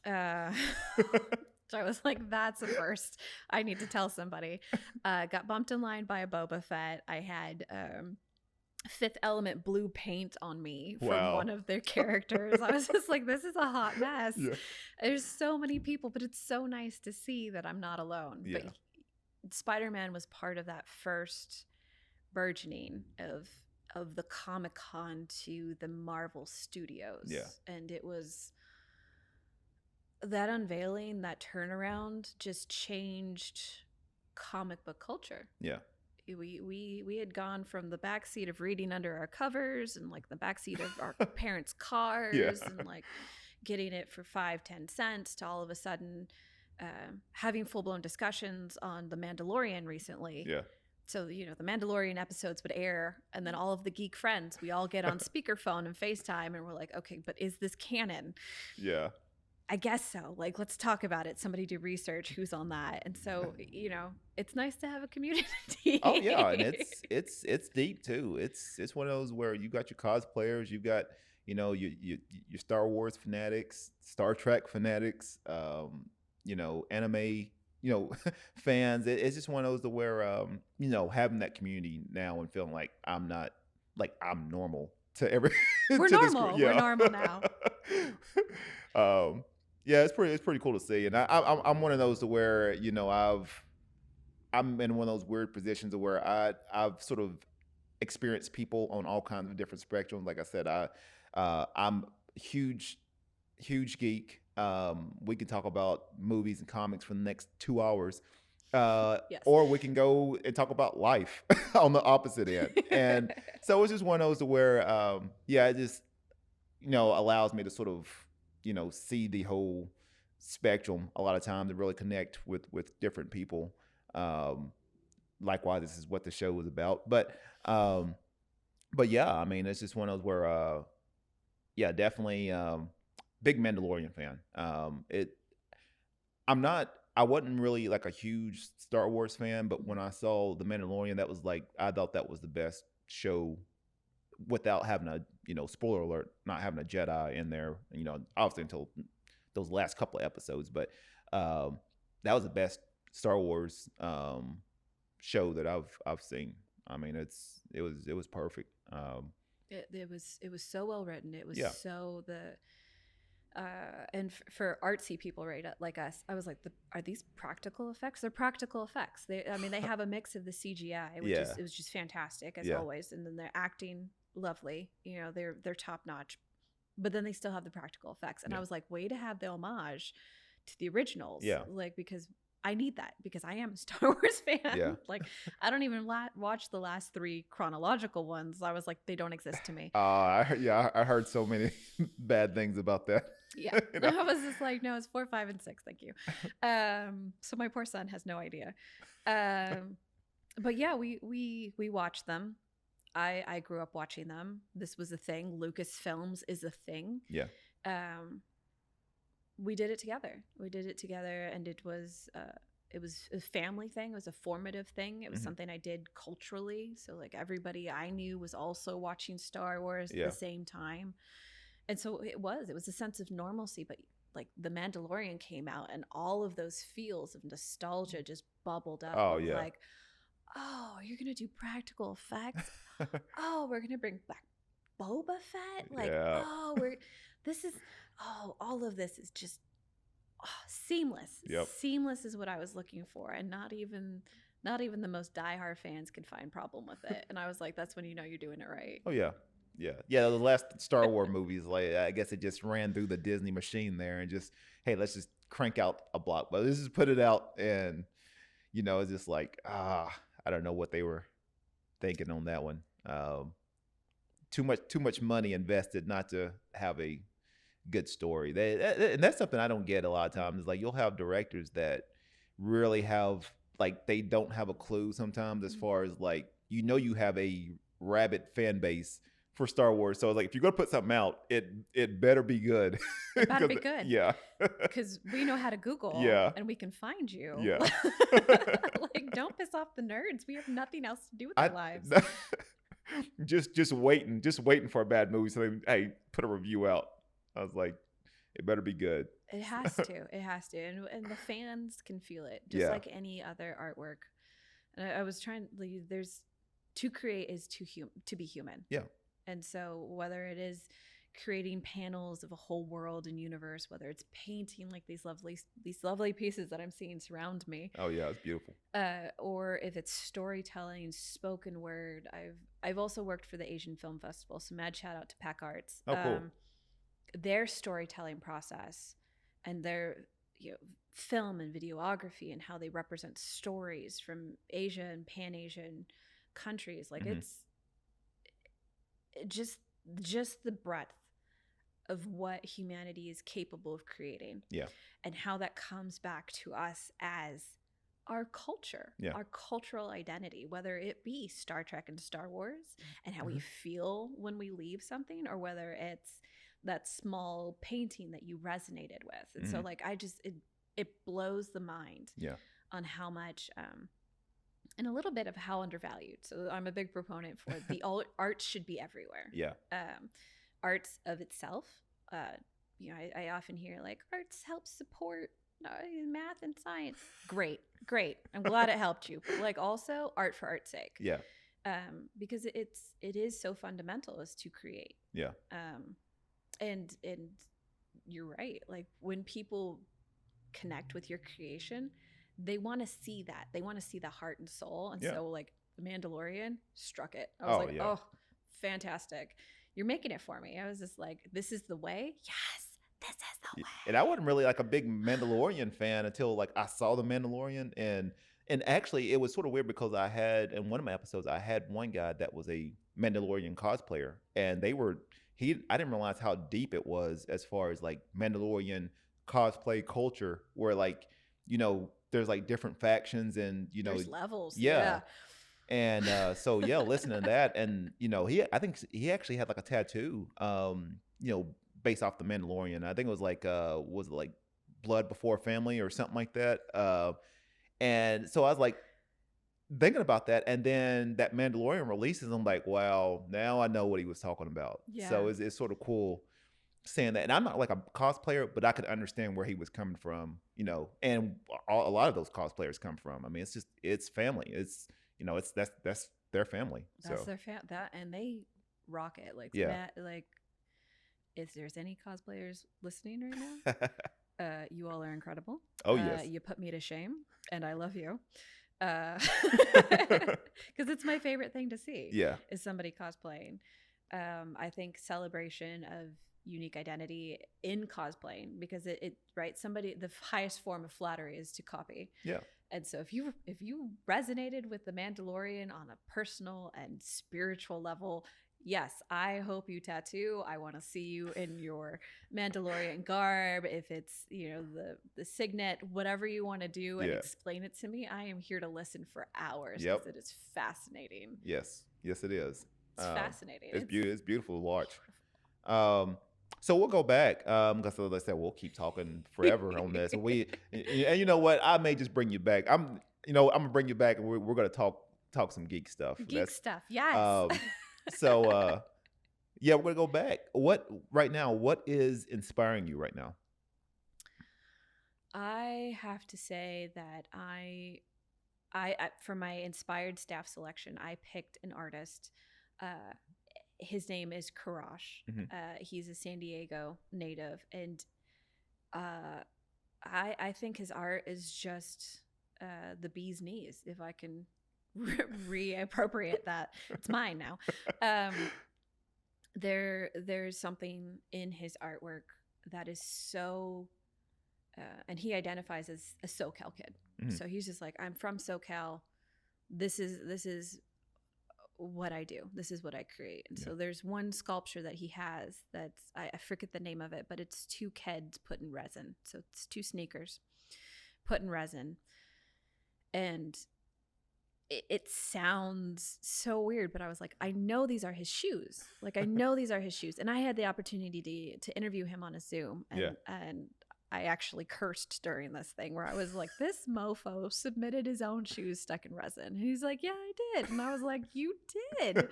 B: So I was like, that's a first. I need to tell somebody. Got bumped in line by a Boba Fett. I had Fifth Element blue paint on me from one of their characters. I was just like, this is a hot mess. Yeah. There's so many people, but it's so nice to see that I'm not alone. Yeah. But Spider-Man was part of that first burgeoning of the Comic-Con to the Marvel Studios.
A: Yeah.
B: And it was that unveiling, that turnaround just changed comic book culture.
A: Yeah.
B: We had gone from the backseat of reading under our covers and like the backseat of our parents' cars and like getting it for 5-10 cents to all of a sudden having full-blown discussions on The Mandalorian recently.
A: Yeah.
B: So, the Mandalorian episodes would air, and then all of the geek friends, we all get on speakerphone and FaceTime, and we're like, okay, but is this canon?
A: Yeah.
B: I guess so. Like, let's talk about it. Somebody do research. Who's on that? And so, it's nice to have a community.
A: Oh yeah, and it's deep too. It's one of those where you got your cosplayers, you've got your Star Wars fanatics, Star Trek fanatics, anime fans. It's just one of those to where having that community now and feeling like I'm not like I'm normal to every
B: We're
A: to this group.
B: normal. We're
A: Yeah.
B: normal now.
A: Yeah, it's pretty cool to see, and I'm one of those to where I'm in one of those weird positions of where I've sort of experienced people on all kinds of different spectrums. Like I said, I'm huge geek. We can talk about movies and comics for the next 2 hours,
B: Yes.
A: or we can go and talk about life on the opposite end. And so it's just one of those to where, it just allows me to sort of see the whole spectrum a lot of times and really connect with different people. Likewise, this is what the show was about. But yeah, I mean, it's just one of those where, definitely big Mandalorian fan. I wasn't really like a huge Star Wars fan, but when I saw the Mandalorian, that was like I thought that was the best show without having a spoiler alert, not having a Jedi in there. Obviously until those last couple of episodes, but that was the best Star Wars show that I've seen. I mean, it was perfect.
B: It was so well written. It was
A: Yeah.
B: so and for artsy people, right, like us, I was like, are these practical effects? They're practical effects. They have a mix of the CGI, which
A: Yeah.
B: it was just fantastic as
A: Yeah.
B: always, and then they're acting lovely. They're top notch, but then they still have the practical effects, and
A: Yeah.
B: I was like, way to have the homage to the originals,
A: Yeah.
B: like because I need that because I am a Star Wars fan.
A: Yeah.
B: Like I don't even watch the last 3 chronological ones. I was like, they don't exist to me.
A: I heard so many bad things about that.
B: Yeah. I was just like, no, it's 4, 5, and 6. Thank you. So my poor son has no idea. But yeah, we watched them. I grew up watching them. This was a thing. Lucasfilms is a thing.
A: Yeah.
B: We did it together. And it was a family thing. It was a formative thing. It was
A: Mhm.
B: something I did culturally. So like everybody I knew was also watching Star Wars
A: Yeah.
B: at the same time. And so it was a sense of normalcy, but like The Mandalorian came out and all of those feels of nostalgia just bubbled up.
A: Oh,
B: It was
A: yeah.
B: like, oh, you're going to do practical effects? Oh, we're going to bring back Boba Fett? Like,
A: Yeah.
B: all of this is just seamless.
A: Yep.
B: Seamless is what I was looking for. And not even the most diehard fans could find problem with it. And I was like, that's when you know you're doing it right.
A: Oh yeah. The last Star Wars movies, like I guess it just ran through the Disney machine there, and just hey, let's just crank out a block, but let's just put it out, and it's just like I don't know what they were thinking on that one. Too much money invested not to have a good story. And that's something I don't get a lot of times. Is like you'll have directors that really have like they don't have a clue sometimes as far as like you have a rabid fan base for Star Wars. So like if you're gonna put something out, it better be good.
B: It better be good.
A: Yeah.
B: Because we know how to Google.
A: Yeah.
B: And we can find you.
A: Yeah.
B: Like don't piss off the nerds. We have nothing else to do with our lives.
A: just waiting for a bad movie. So hey, put a review out. I was like, it better be good.
B: It has to. And the fans can feel it, just like any other artwork. And I was trying. There's to create is to be human.
A: Yeah.
B: And so whether it is creating panels of a whole world and universe, whether it's painting like these lovely pieces that I'm seeing surround me.
A: Oh yeah, it's beautiful.
B: Or if it's storytelling, spoken word. I've also worked for the Asian Film Festival, so mad shout out to Pack Arts.
A: Oh, cool.
B: Their storytelling process and their film and videography and how they represent stories from Asia and Pan-Asian countries, like it's just the breadth of what humanity is capable of creating.
A: Yeah.
B: And how that comes back to us as our culture, our cultural identity, whether it be Star Trek and Star Wars and how we feel when we leave something, or whether it's that small painting that you resonated with. And so like it blows the mind on how much and a little bit of how undervalued. So I'm a big proponent for the art should be everywhere.
A: Yeah.
B: Arts of itself. I often hear like arts help support no, math and science. Great. I'm glad it helped you. But like also art for art's sake.
A: Yeah.
B: Because it is so fundamental as to create.
A: Yeah.
B: And you're right. Like when people connect with your creation, they want to see that. They want to see the heart and soul. And so like The Mandalorian struck it. I was oh, fantastic. You're making it for me. I was just like, this is the way. Yes, this is the way.
A: And I wasn't really like a big Mandalorian fan until like I saw The Mandalorian, and actually it was sort of weird because I had in one of my episodes I had one guy that was a Mandalorian cosplayer, and I didn't realize how deep it was as far as like Mandalorian cosplay culture, where like, you know, there's like different factions and, you know,
B: there's levels.
A: Yeah. And so yeah, listening to that, and you know, I think he actually had like a tattoo, you know, based off The Mandalorian. I think it was like was it like Blood Before Family or something like that. And so I was like thinking about that, and then that Mandalorian releases, I'm like, wow, now I know what he was talking about.
B: Yeah.
A: So it's sort of cool saying that. And I'm not like a cosplayer, but I could understand where he was coming from, you know, and a lot of those cosplayers come from. I mean, it's family. It's, you know, that's their family.
B: That's
A: so
B: their that, and they rock it. Like, like if there's any cosplayers listening right now, you all are incredible.
A: Oh yes,
B: you put me to shame, and I love you. Because it's my favorite thing to see.
A: Yeah,
B: is somebody cosplaying. I think celebration of unique identity in cosplaying, because it right, somebody, the highest form of flattery is to copy.
A: Yeah.
B: And so if you resonated with The Mandalorian on a personal and spiritual level, yes, I hope you tattoo. I want to see you in your Mandalorian garb. If it's, you know, the signet, whatever you want to do, and explain it to me, I am here to listen for hours.
A: Yep.
B: Because it is fascinating.
A: Yes, it is.
B: It's fascinating.
A: It's beautiful to watch. So we'll go back, because as I said, we'll keep talking forever on this. And you know what? I may just bring you back. I'm gonna bring you back, and we're gonna talk some geek stuff.
B: Stuff, yes.
A: So yeah, we're gonna go back. What is inspiring you right now?
B: I have to say that I for my inspired staff selection, I picked an artist. His name is Karash.
A: Mm-hmm.
B: He's a San Diego native, and I think his art is just the bee's knees, if I can reappropriate that. It's mine now. There's something in his artwork that is so, and he identifies as a SoCal kid. Mm-hmm. So he's just like, I'm from SoCal. This is what I do. This is what I create. And so there's one sculpture that he has that's, I forget the name of it, but it's two kids put in resin. So it's two sneakers put in resin. And it sounds so weird, but I was like, I know these are his shoes. Like, I know these are his shoes. And I had the opportunity to interview him on a Zoom. And I actually cursed during this thing where I was like, this mofo submitted his own shoes stuck in resin. And he's like, yeah, I did. And I was like, you did.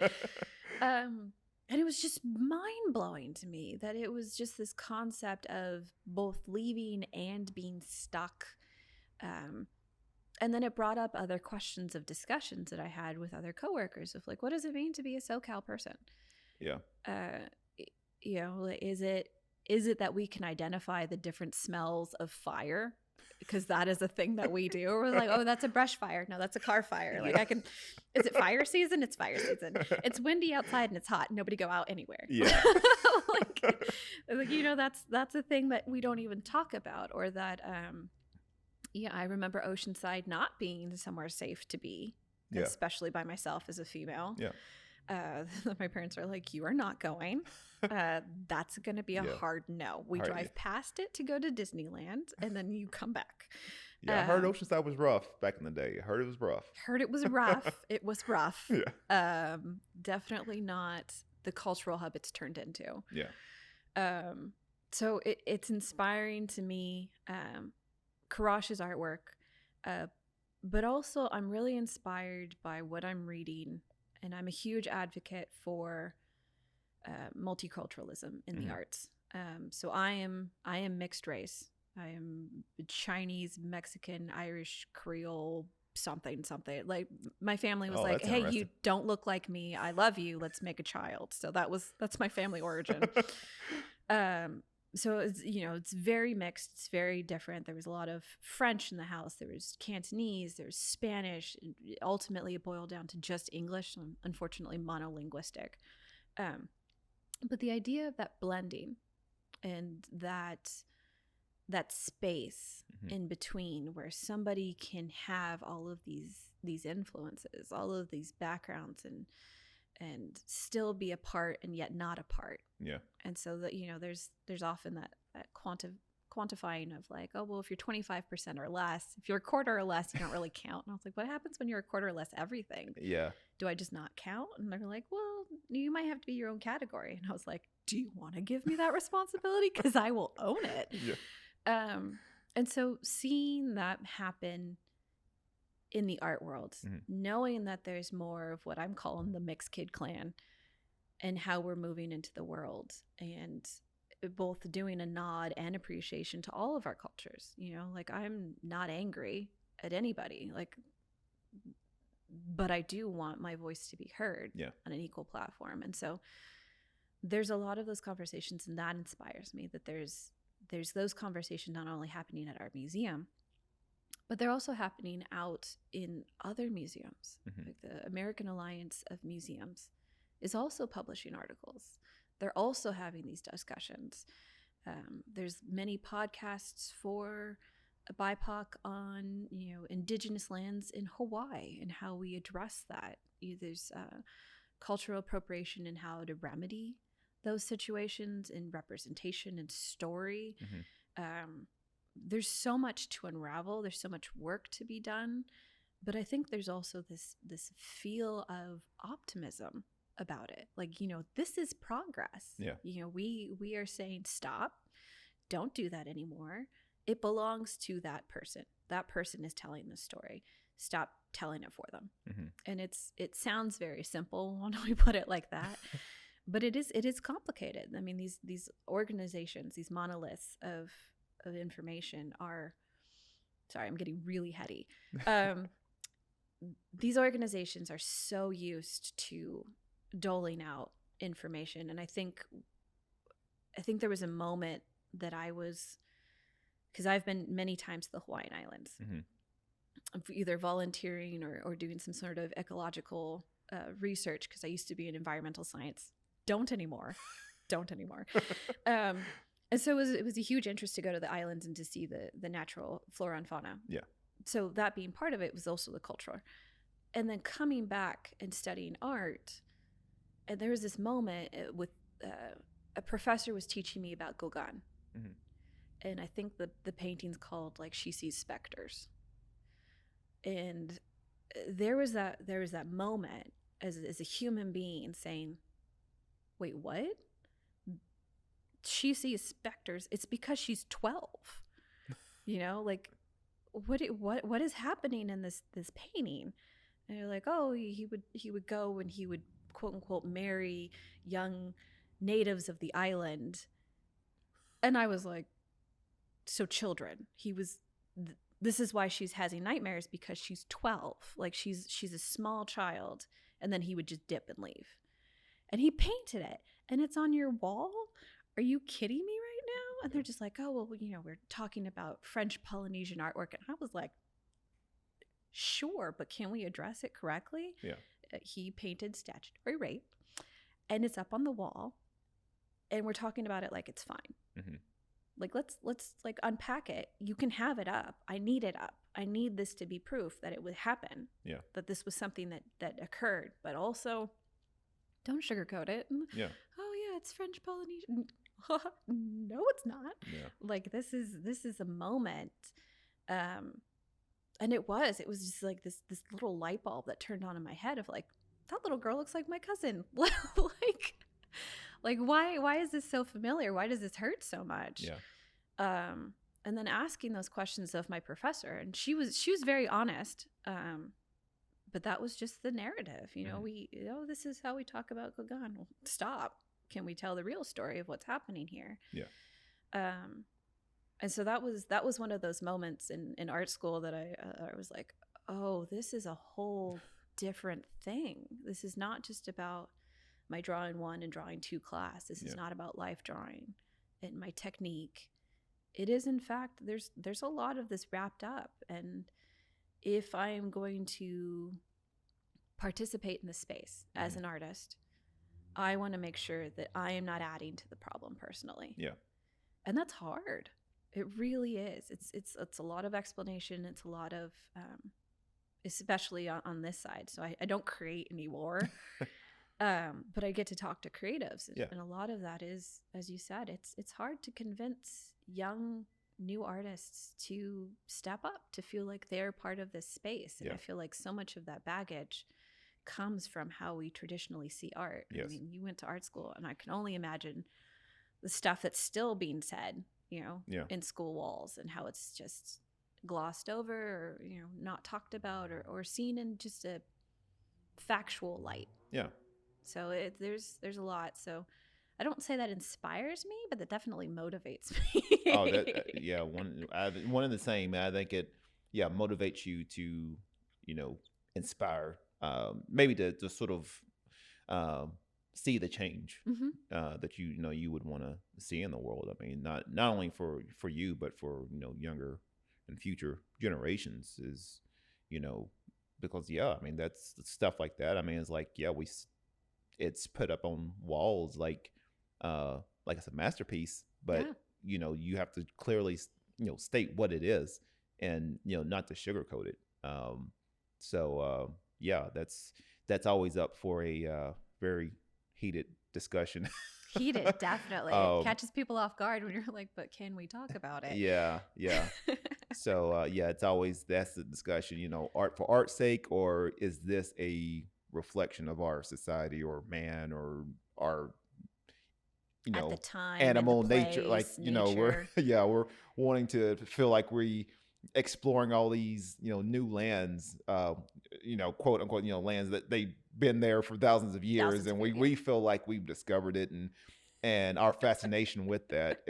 B: And it was just mind blowing to me that it was just this concept of both leaving and being stuck. And then it brought up other questions of discussions that I had with other coworkers of like, what does it mean to be a SoCal person?
A: Yeah.
B: You know, is it that we can identify the different smells of fire? Because that is a thing that we do. We're like, oh, that's a brush fire. No, that's a car fire. Like is it fire season? It's fire season. It's windy outside and it's hot. Nobody go out anywhere.
A: Yeah.
B: like, you know, that's a thing that we don't even talk about, or that, I remember Oceanside not being somewhere safe to be, especially by myself as a female.
A: Yeah.
B: My parents are like, you are not going. That's going to be a hard no. We drive past it to go to Disneyland, and then you come back.
A: Yeah, I heard Oceanside was rough back in the day. I heard it was rough.
B: It was rough. Yeah. Definitely not the cultural hub it's turned into.
A: Yeah.
B: So it's inspiring to me, Karash's artwork, but also I'm really inspired by what I'm reading. And I'm a huge advocate for multiculturalism in the arts. So I am mixed race. I am Chinese, Mexican, Irish, Creole, something. Like my family was like,
A: that's
B: hey, you
A: interesting.
B: don't look like me. I love you. Let's make a child. So that's my family origin. So it's, it's very mixed. It's very different. There was a lot of French in the house. There was Cantonese, there's Spanish. Ultimately, it boiled down to just English. So I'm unfortunately monolinguistic. But the idea of that blending and that space in between where somebody can have all of these influences, all of these backgrounds, and still be a part and yet not a part.
A: Yeah.
B: And so that, there's often that quantifying of like, oh, well, if you're 25% or less, if you're a quarter or less, you don't really count. And I was like, what happens when you're a quarter or less everything?
A: Yeah.
B: Do I just not count? And they're like, well, you might have to be your own category. And I was like, do you want to give me that responsibility? Because I will own it.
A: Yeah.
B: And so seeing that happen in the art world, knowing that there's more of what I'm calling the mixed kid clan and how we're moving into the world, and both doing a nod and appreciation to all of our cultures. Like I'm not angry at anybody, but I do want my voice to be heard on an equal platform. And so there's a lot of those conversations, and that inspires me, that there's those conversations not only happening at our museum, but they're also happening out in other museums. Like the American Alliance of Museums is also publishing articles. They're also having these discussions. There's many podcasts for BIPOC on, indigenous lands in Hawaii and how we address that. There's cultural appropriation and how to remedy those situations in representation and story. There's so much to unravel. There's so much work to be done. But I think there's also this feel of optimism about it. Like, this is progress.
A: Yeah.
B: We are saying stop. Don't do that anymore. It belongs to that person. That person is telling the story. Stop telling it for them. And it sounds very simple when we put it like that. But it is complicated. I mean, these organizations, these monoliths of information are, sorry, I'm getting really heady. These organizations are so used to doling out information. And I think there was a moment that because I've been many times to the Hawaiian Islands, either volunteering or doing some sort of ecological research, because I used to be in environmental science. Don't anymore. And so it was a huge interest to go to the islands and to see the natural flora and fauna.
A: Yeah. So
B: that being part of it was also the culture. And then coming back and studying art, and there was this moment with a professor was teaching me about Gauguin. And I think the painting's called like She Sees Specters. And there was that moment as a human being saying, wait, what? She sees specters. It's because she's 12. Like what is happening in this painting? And you're like, oh, he would go and he would quote unquote marry young natives of the island. And I was like, so children. This is why she's having nightmares, because she's 12. Like she's a small child. And then he would just dip and leave. And he painted it, and it's on your wall. Are you kidding me right now? And they're just like, oh, well, we're talking about French Polynesian artwork. And I was like, sure, but can we address it correctly?
A: Yeah.
B: He painted statutory rape, and it's up on the wall, and we're talking about it like it's fine. Like, let's like unpack it. You can have it up. I need it up. I need this to be proof that it would happen. Yeah. That this was something that occurred, but also don't sugarcoat it.
A: Yeah.
B: Oh yeah, it's French Polynesian. No, it's not.
A: Yeah.
B: Like this is a moment. And it was just like this little light bulb that turned on in my head of like, that little girl looks like my cousin. like why is this so familiar? Why does this hurt so much?
A: Yeah.
B: And then asking those questions of my professor, and she was very honest. But that was just the narrative, this is how we talk about Gauguin. Well, stop. Can we tell the real story of what's happening here?
A: Yeah.
B: And so that was one of those moments in art school that I was like, oh, this is a whole different thing. This is not just about my drawing one and drawing two class. This is not about life drawing and my technique. It is, in fact, there's a lot of this wrapped up. And if I am going to participate in the space as an artist, I want to make sure that I am not adding to the problem personally.
A: Yeah.
B: And that's hard. It really is. It's a lot of explanation. It's a lot of, especially on this side. So I don't create anymore, but I get to talk to creatives, and a lot of that is, as you said, it's hard to convince young new artists to step up, to feel like they're part of this space. And I feel like so much of that baggage comes from how we traditionally see art.
A: Yes.
B: I mean, you went to art school, and I can only imagine the stuff that's still being said, in school walls, and how it's just glossed over, or, not talked about, or seen in just a factual light.
A: Yeah.
B: So there's a lot. So I don't say that inspires me, but that definitely motivates me.
A: Oh, one and the same. I think it, motivates you to, inspire, maybe to sort of see the change that you would want to see in the world. I mean, not only for you, but for younger and future generations. Is because I mean, that's stuff like that. I mean, it's like it's put up on walls like it's a masterpiece, but you have to clearly state what it is, and not to sugarcoat it. That's always up for a very heated discussion.
B: Heated, definitely. Catches people off guard when you're like, but can we talk about it?
A: Yeah. So it's always, that's the discussion, art for art's sake, or is this a reflection of our society or man or our
B: at the time,
A: animal
B: the place,
A: nature, like
B: nature.
A: we're wanting to feel like we exploring all these new lands, quote unquote, lands that they've been there for thousands of years, and we feel like we've discovered it, and our fascination with that,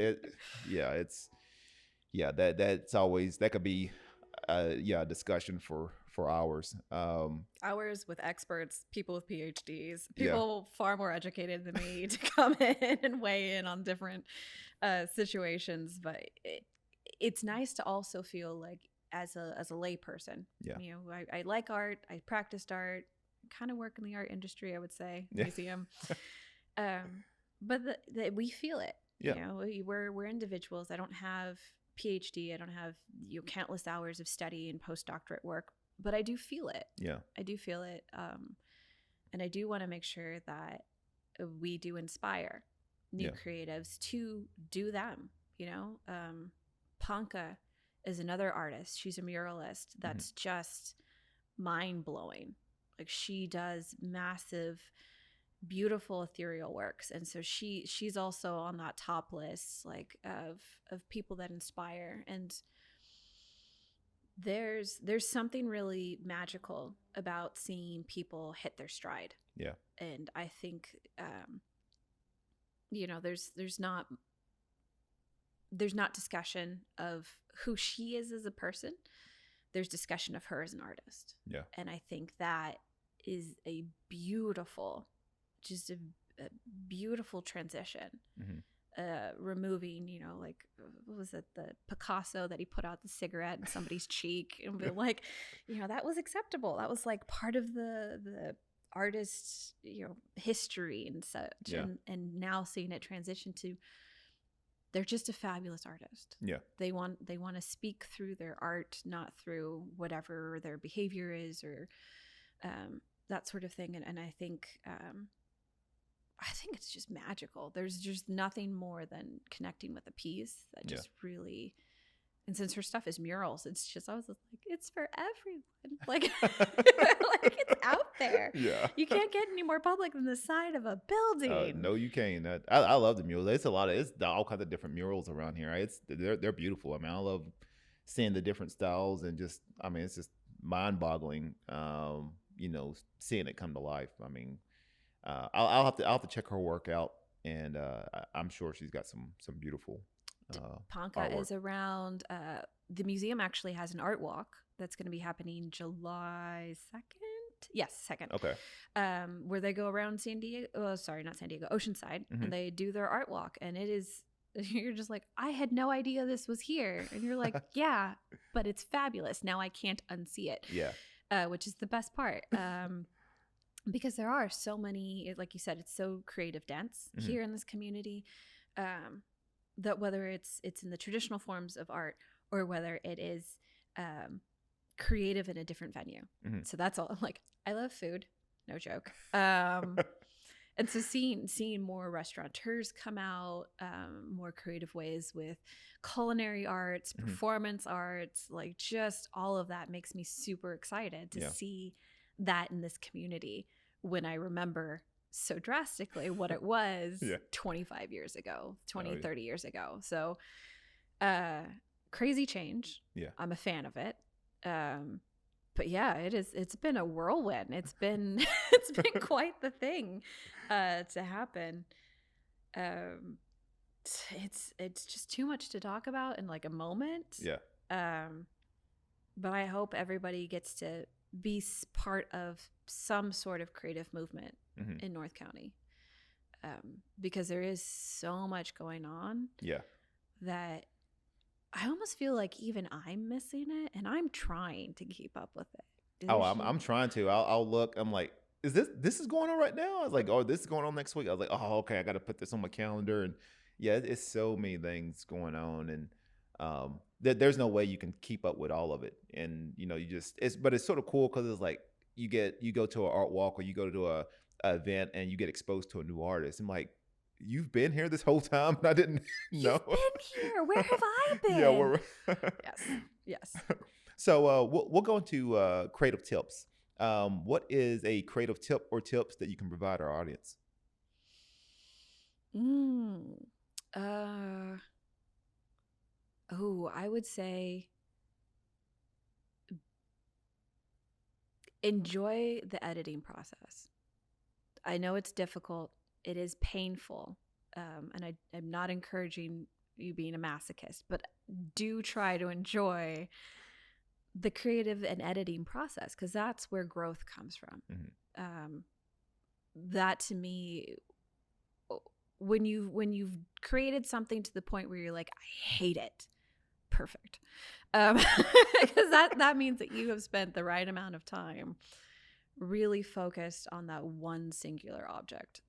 A: that's always, that could be a discussion for hours.
B: Hours with experts, people with PhDs, people far more educated than me to come in and weigh in on different situations. But it's nice to also feel like, as a lay person, I like art, I practiced art, kind of work in the art industry, I would say, museum. But we feel it. We're individuals. I don't have PhD. I don't have countless hours of study and postdoctorate work, but I do feel it. I do feel it. And I do want to make sure that we do inspire new creatives to do them. Panka is another artist. She's a muralist that's just mind-blowing. Like, she does massive, beautiful ethereal works, and so she's also on that top list, like, of people that inspire. And there's something really magical about seeing people hit their stride. And I think there's not discussion of who she is as a person. There's discussion of her as an artist. And I think that is a beautiful, just a beautiful transition. Removing, like, what was it, the Picasso that he put out the cigarette in somebody's cheek, and be like, that was acceptable. That was like part of the artist's, history and such. And now seeing it transition to, they're just a fabulous artist. They want to speak through their art, not through whatever their behavior is, or that sort of thing. And I think it's just magical. There's just nothing more than connecting with a piece that just really. And since her stuff is murals, it's just, I was like, it's for everyone. Like, like, it's out there. You can't get any more public than the side of a building.
A: No, you can't. I love the murals. It's all kinds of different murals around here. They're beautiful. I mean, I love seeing the different styles, and just, I mean, it's just mind-boggling. Seeing it come to life. I mean, I'll have to check her work out, and I'm sure she's got some beautiful
B: Ponca is around. The museum actually has an art walk that's going to be happening July 2nd. Yes, 2nd.
A: Okay.
B: Where they go around San Diego. Oh, sorry, not San Diego. Oceanside, and they do their art walk, and it is. You're just like, I had no idea this was here, and you're like, yeah, but it's fabulous. Now I can't unsee it.
A: Yeah.
B: Which is the best part. Because there are so many, like you said, it's so creative dense here in this community. That whether it's in the traditional forms of art or whether it is creative in a different venue. So that's all. Like, I love food, no joke. And so seeing more restaurateurs come out, more creative ways with culinary arts, performance arts, like just all of that makes me super excited to see that in this community when I remember so drastically what it was 25 years ago, 30 years ago. So crazy change. Yeah. I'm a fan of it. But yeah, it's been a whirlwind. It's been quite the thing to happen. It's just too much to talk about in like a moment.
A: Yeah.
B: But I hope everybody gets to be part of some sort of creative movement in North County, because there is so much going on. Yeah. That I almost feel like even I'm missing it, and I'm trying to keep up with it.
A: I'm trying to. I'll look. I'm like, is this is going on right now? I was like, oh, this is going on next week. I was like, oh, okay, I got to put this on my calendar. And yeah, it's so many things going on, and there's no way you can keep up with all of it. And but it's sort of cool because it's like you go to an art walk or you go to a event and you get exposed to a new artist. I'm like, you've been here this whole time and I didn't know.
B: You've been here. Where have I been?
A: Yeah, yes. So we'll go into creative tips. What is a creative tip or tips that you can provide our audience?
B: I would say enjoy the editing process. I know it's difficult. It is painful. And I'm not encouraging you being a masochist, but do try to enjoy the creative and editing process, because that's where growth comes from. That to me, when you've created something to the point where you're like, I hate it, perfect. Because that means that you have spent the right amount of time really focused on that one singular object.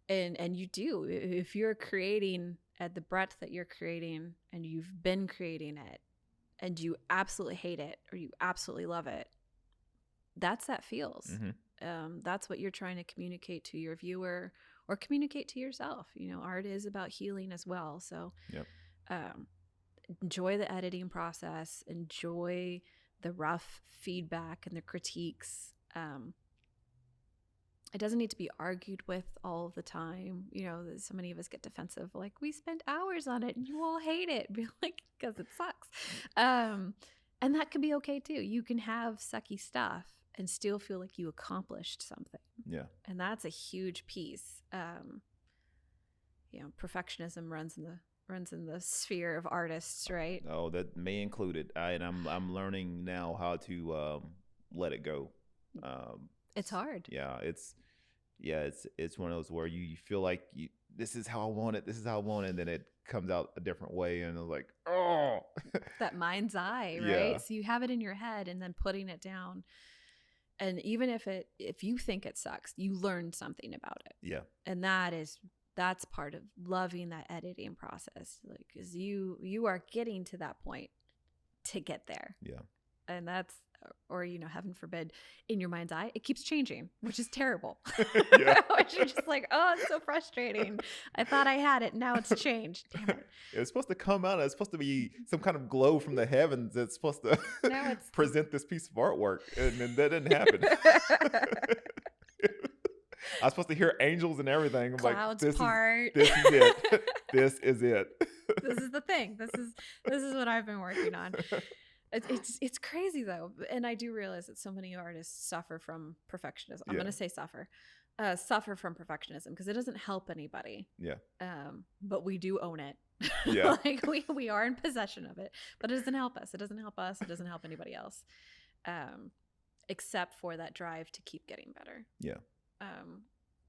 B: And you do, if you're creating at the breadth that you're creating and you've been creating it and you absolutely hate it or you absolutely love it, that's that feels. That's what you're trying to communicate to your viewer or communicate to yourself. Art is about healing as well. So enjoy the editing process, enjoy the rough feedback and the critiques. It doesn't need to be argued with all the time. So many of us get defensive, like, we spent hours on it and you all hate it. Be like, because it sucks. And that can be okay too. You can have sucky stuff and still feel like you accomplished something. Yeah. And that's a huge piece. Perfectionism runs in the sphere of artists, right?
A: Oh, that may include it. And I'm learning now how to let it go.
B: It's hard.
A: Yeah, it's one of those where you feel like this is how I want it, and then it comes out a different way, and it's like, oh,
B: that mind's eye, right? Yeah. So you have it in your head, and then putting it down, and even if you think it sucks, you learn something about it. Yeah, and that's part of loving that editing process, like, because you are getting to that point to get there. Yeah, and that's. Or, heaven forbid, in your mind's eye, it keeps changing, which is terrible. Which you're just like, oh, it's so frustrating. I thought I had it. Now it's changed. Damn it.
A: It's supposed to come out. It's supposed to be some kind of glow from the heavens. It's supposed to present this piece of artwork. And then that didn't happen. I was supposed to hear angels and everything. I'm
B: Clouds
A: like,
B: part.
A: This is it. This is it.
B: This is the thing. This is what I've been working on. It's crazy though, and I do realize that so many artists suffer from perfectionism. I'm going to say suffer, suffer from perfectionism because it doesn't help anybody.
A: Yeah.
B: But we do own it.
A: Yeah.
B: Like we are in possession of it, but it doesn't help us. It doesn't help us. It doesn't help anybody else, except for that drive to keep getting better.
A: Yeah.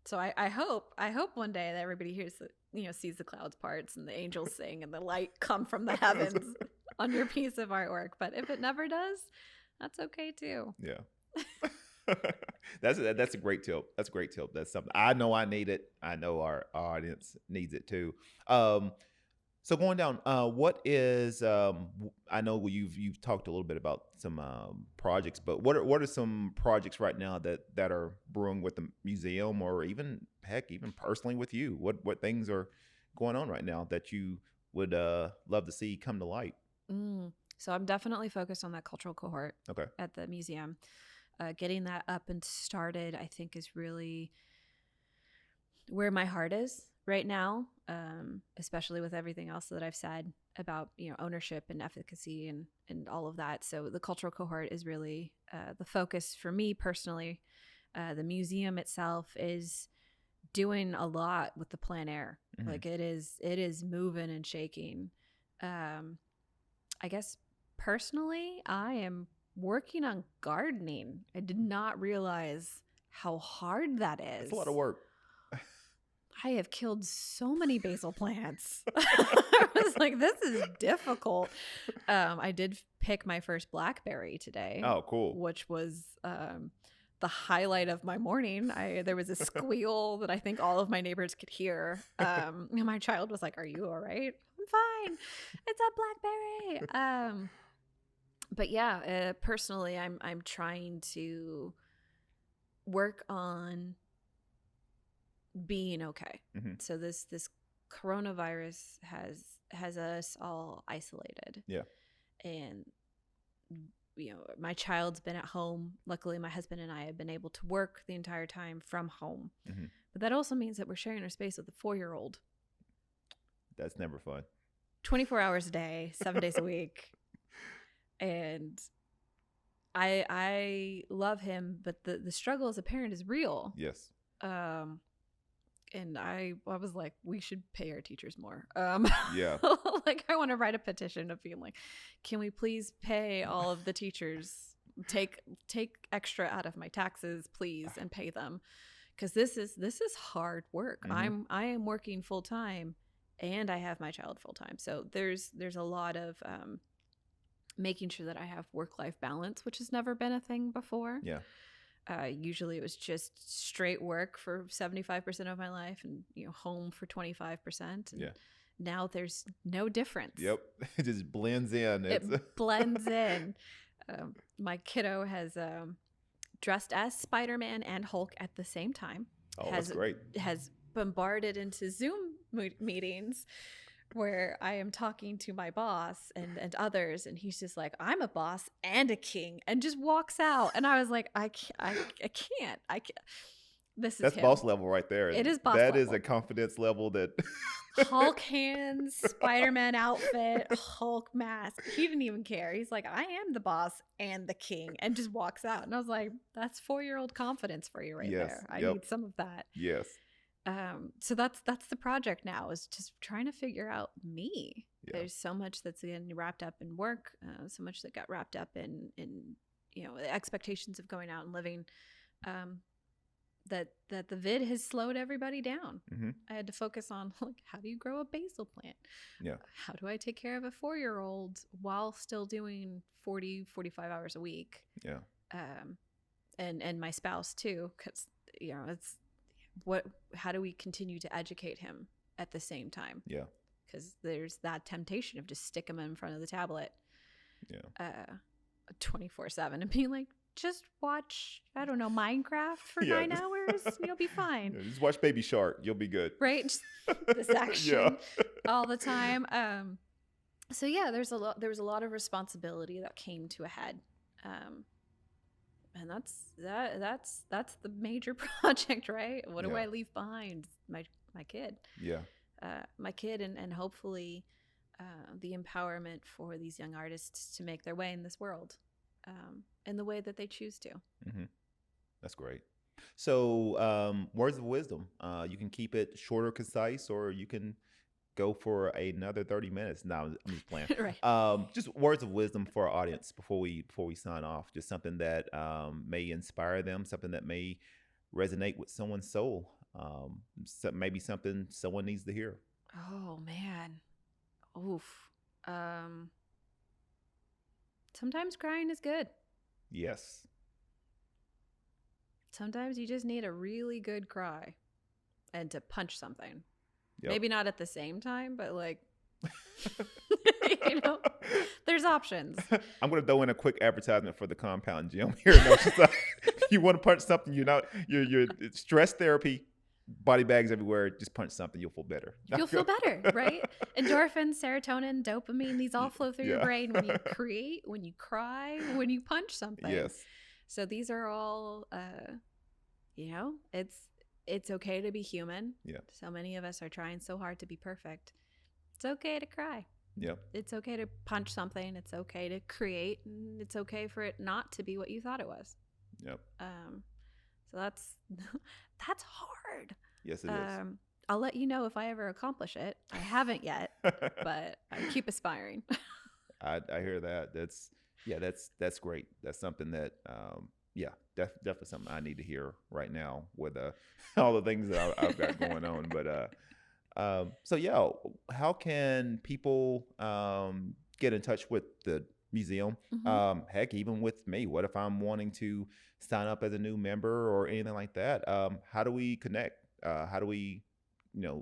B: So I hope one day that everybody hears sees the clouds parts and the angels sing and the light come from the heavens on your piece of artwork. But if it never does, that's okay too.
A: Yeah. That's a great tip. That's a great tip. That's something I know I need it. I know our audience needs it too. So going down, what is I know you've talked a little bit about some projects, but what are some projects right now that are brewing with the museum, or even personally with you? What things are going on right now that you would love to see come to light?
B: So I'm definitely focused on that cultural cohort at the museum. Getting that up and started, I think, is really where my heart is right now, especially with everything else that I've said about ownership and efficacy and all of that. So the cultural cohort is really the focus for me personally. The museum itself is doing a lot with the plein air. Mm-hmm. Like it is moving and shaking. I guess personally, I am working on gardening. I did not realize how hard that is.
A: It's a lot of work.
B: I have killed so many basil plants. I was like, this is difficult. I did pick my first blackberry today.
A: Oh, cool.
B: Which was the highlight of my morning. There was a squeal that I think all of my neighbors could hear. My child was like, "Are you all right?" I'm fine. It's a blackberry. But yeah, personally, I'm trying to work on being okay. Mm-hmm. So this coronavirus has us all isolated.
A: Yeah.
B: And my child's been at home. Luckily, my husband and I have been able to work the entire time from home. Mm-hmm. But that also means that we're sharing our space with a 4-year-old.
A: That's never fun.
B: 24 hours a day, 7 days a week. And I love him, but the struggle as a parent is real.
A: Yes.
B: And I was like, we should pay our teachers more.
A: Yeah.
B: Like I want to write a petition of being like, can we please pay all of the teachers, take extra out of my taxes, please, and pay them. Cause this is hard work. Mm-hmm. I am working full time and I have my child full time. So there's a lot of, making sure that I have work-life balance, which has never been a thing before.
A: Yeah.
B: Usually it was just straight work for 75% of my life and, home for 25%. And
A: yeah.
B: Now there's no difference.
A: Yep. It just blends in.
B: It blends in. My kiddo has dressed as Spider-Man and Hulk at the same time.
A: Oh, that's great.
B: Has bombarded into Zoom meetings where I am talking to my boss and others, and he's just like, I'm a boss and a king, and just walks out. And I was like, I can't. That's
A: him. Boss level right there.
B: It is boss level.
A: That is a confidence level that
B: Hulk hands, Spider-Man outfit, Hulk mask. He didn't even care. He's like, I am the boss and the king, and just walks out. And I was like, that's 4-year-old confidence for you right there. I need some of that.
A: Yes.
B: So that's the project now, is just trying to figure out me. Yeah. There's so much that's getting wrapped up in work, so much that got wrapped up in the expectations of going out and living, that the vid has slowed everybody down. Mm-hmm. I had to focus on, like, how do you grow a basil plant?
A: Yeah.
B: How do I take care of a 4-year-old while still doing 40-45 hours a week?
A: Yeah.
B: And my spouse too, because it's how do we continue to educate him at the same time?
A: Yeah.
B: Because there's that temptation of just stick him in front of the tablet.
A: Yeah.
B: 24/7 and being like, just watch, I don't know, Minecraft for 9 hours. You'll be fine.
A: Yeah, just watch Baby Shark. You'll be good.
B: Right. Just this action all the time. So yeah, there was a lot of responsibility that came to a head. And that's the major project, right? What do I leave behind? My kid.
A: Yeah.
B: My kid and hopefully the empowerment for these young artists to make their way in this world in the way that they choose to.
A: Mm-hmm. That's great. So, words of wisdom. You can keep it shorter, concise, or you can go for another 30 minutes. No, I'm just playing.
B: Right.
A: Just words of wisdom for our audience before we sign off. Just something that may inspire them, something that may resonate with someone's soul. Maybe something someone needs to hear.
B: Oh man. Oof. Um, Sometimes crying is good.
A: Yes.
B: Sometimes you just need a really good cry and to punch something.
A: Yep.
B: Maybe not at the same time, but like, you know, there's options.
A: I'm gonna throw in a quick advertisement for the compound gym here in Oceanside. You want to punch something, you're stress therapy, body bags everywhere. Just punch something, you'll feel better.
B: You'll feel better, right? Endorphins, serotonin, dopamine, these all flow through your brain when you create, when you cry, when you punch something.
A: Yes.
B: So these are all, it's okay to be human.
A: Yeah.
B: So many of us are trying so hard to be perfect. It's okay to cry.
A: Yeah.
B: It's okay to punch something. It's okay to create. And it's okay for it not to be what you thought it was.
A: Yep.
B: So that's hard.
A: Yes, it is.
B: I'll let you know if I ever accomplish it. I haven't yet, but I keep aspiring.
A: I hear that. That's great. That's something that definitely something I need to hear right now with all the things that I've got going on. But so yeah, how can people get in touch with the museum?
B: Mm-hmm.
A: Heck, even with me, what if I'm wanting to sign up as a new member or anything like that? How do we connect? How do we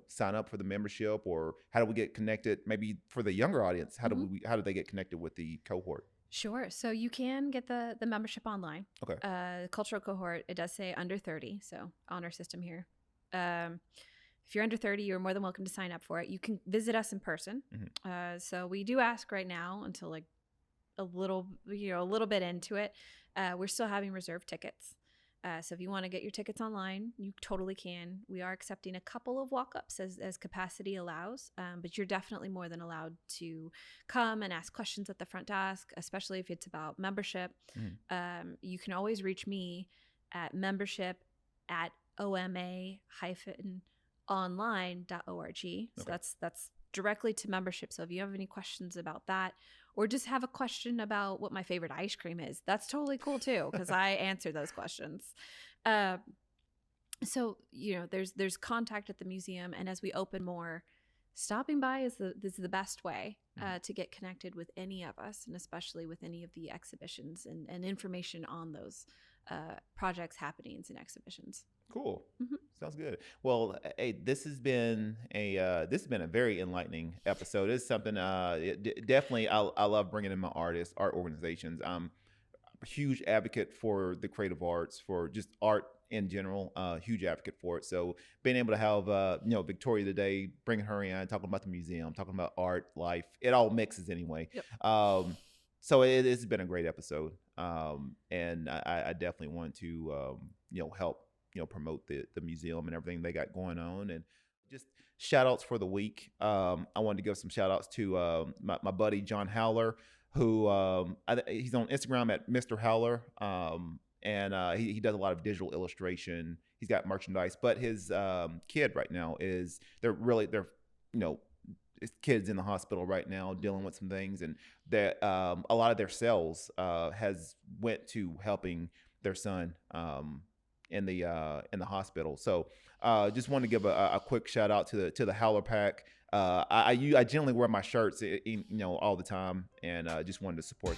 A: sign up for the membership, or how do we get connected? Maybe for the younger audience, how do they get connected with the cohort?
B: Sure. So you can get the membership online.
A: Okay.
B: Cultural Cohort, it does say under 30, so honor system here. If you're under 30, you're more than welcome to sign up for it. You can visit us in person. Mm-hmm. So we do ask right now until like a little bit into it. We're still having reserved tickets. So if you want to get your tickets online, you totally can. We are accepting a couple of walk-ups as capacity allows, but you're definitely more than allowed to come and ask questions at the front desk, especially if it's about membership. Mm-hmm. You can always reach me at membership@oma-online.org. So that's directly to membership. So if you have any questions about that, or just have a question about what my favorite ice cream is, that's totally cool too, because I answer those questions. So there's contact at the museum, and as we open more, stopping by is the best way to get connected with any of us, and especially with any of the exhibitions and information on those projects, happenings, and exhibitions.
A: Cool. Mm-hmm. Sounds good. Well, hey, this has been a very enlightening episode. It's something definitely I love bringing in my art organizations. I'm a huge advocate for the creative arts, for just art in general. Huge advocate for it. So being able to have Victoria today, bringing her in, talking about the museum, talking about art, life, it all mixes anyway. Yep. So it's been a great episode, and I definitely want to help promote the museum and everything they got going on. And just shout outs for the week. I wanted to give some shout outs to my buddy John Howler, who he's on Instagram at Mr. Howler, and he does a lot of digital illustration. He's got merchandise, but his kid right now his kid's in the hospital right now dealing with some things, and that a lot of their sales has went to helping their son in the hospital. So just want to give a quick shout out to the Howler Pack. I generally wear my shirts all the time, and just wanted to support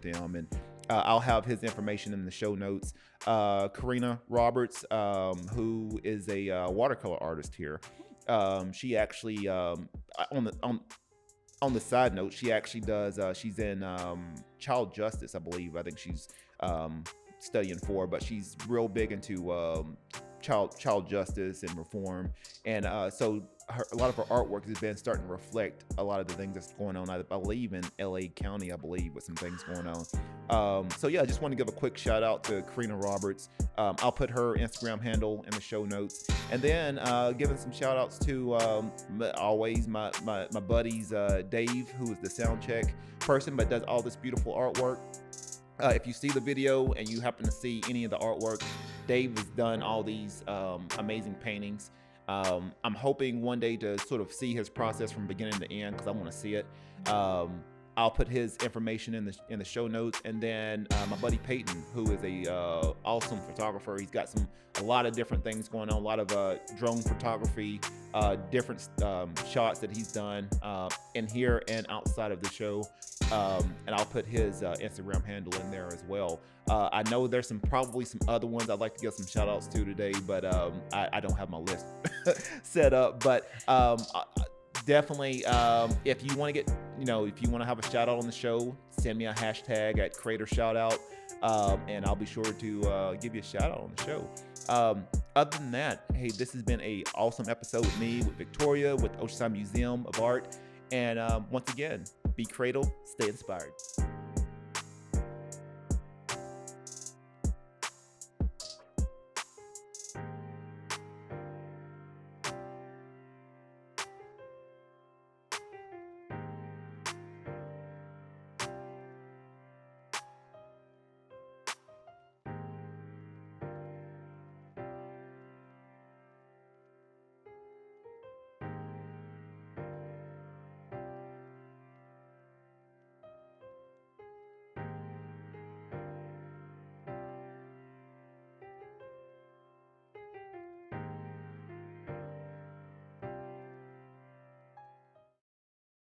A: them. And I'll have his information in the show notes. Karina Roberts, who is a watercolor artist here. She actually on the side note, she actually does. She's in child justice, I believe. I think she's studying for, but she's real big into child justice and reform, and so a lot of her artwork has been starting to reflect a lot of the things that's going on. I believe in LA County, with some things going on. So yeah, I just want to give a quick shout out to Karina Roberts. I'll put her Instagram handle in the show notes, and then giving some shout outs to always my buddies, Dave, who is the sound check person but does all this beautiful artwork. If you see the video and you happen to see any of the artwork, Dave has done all these amazing paintings. I'm hoping one day to sort of see his process from beginning to end, because I want to see it. I'll put his information in the show notes, and then my buddy Peyton, who is a awesome photographer. He's got a lot of different things going on, a lot of drone photography, different shots that he's done in here and outside of the show. And I'll put his Instagram handle in there as well. I know there's probably some other ones I'd like to give some shout outs to today, but I don't have my list set up. But definitely, if you want to if you want to have a shout out on the show, send me a hashtag at Creator Shoutout, and I'll be sure to give you a shout out on the show. Other than that, hey, this has been an awesome episode with me, with Victoria, with Oceanside Museum of Art. And once again, be cradle, stay inspired.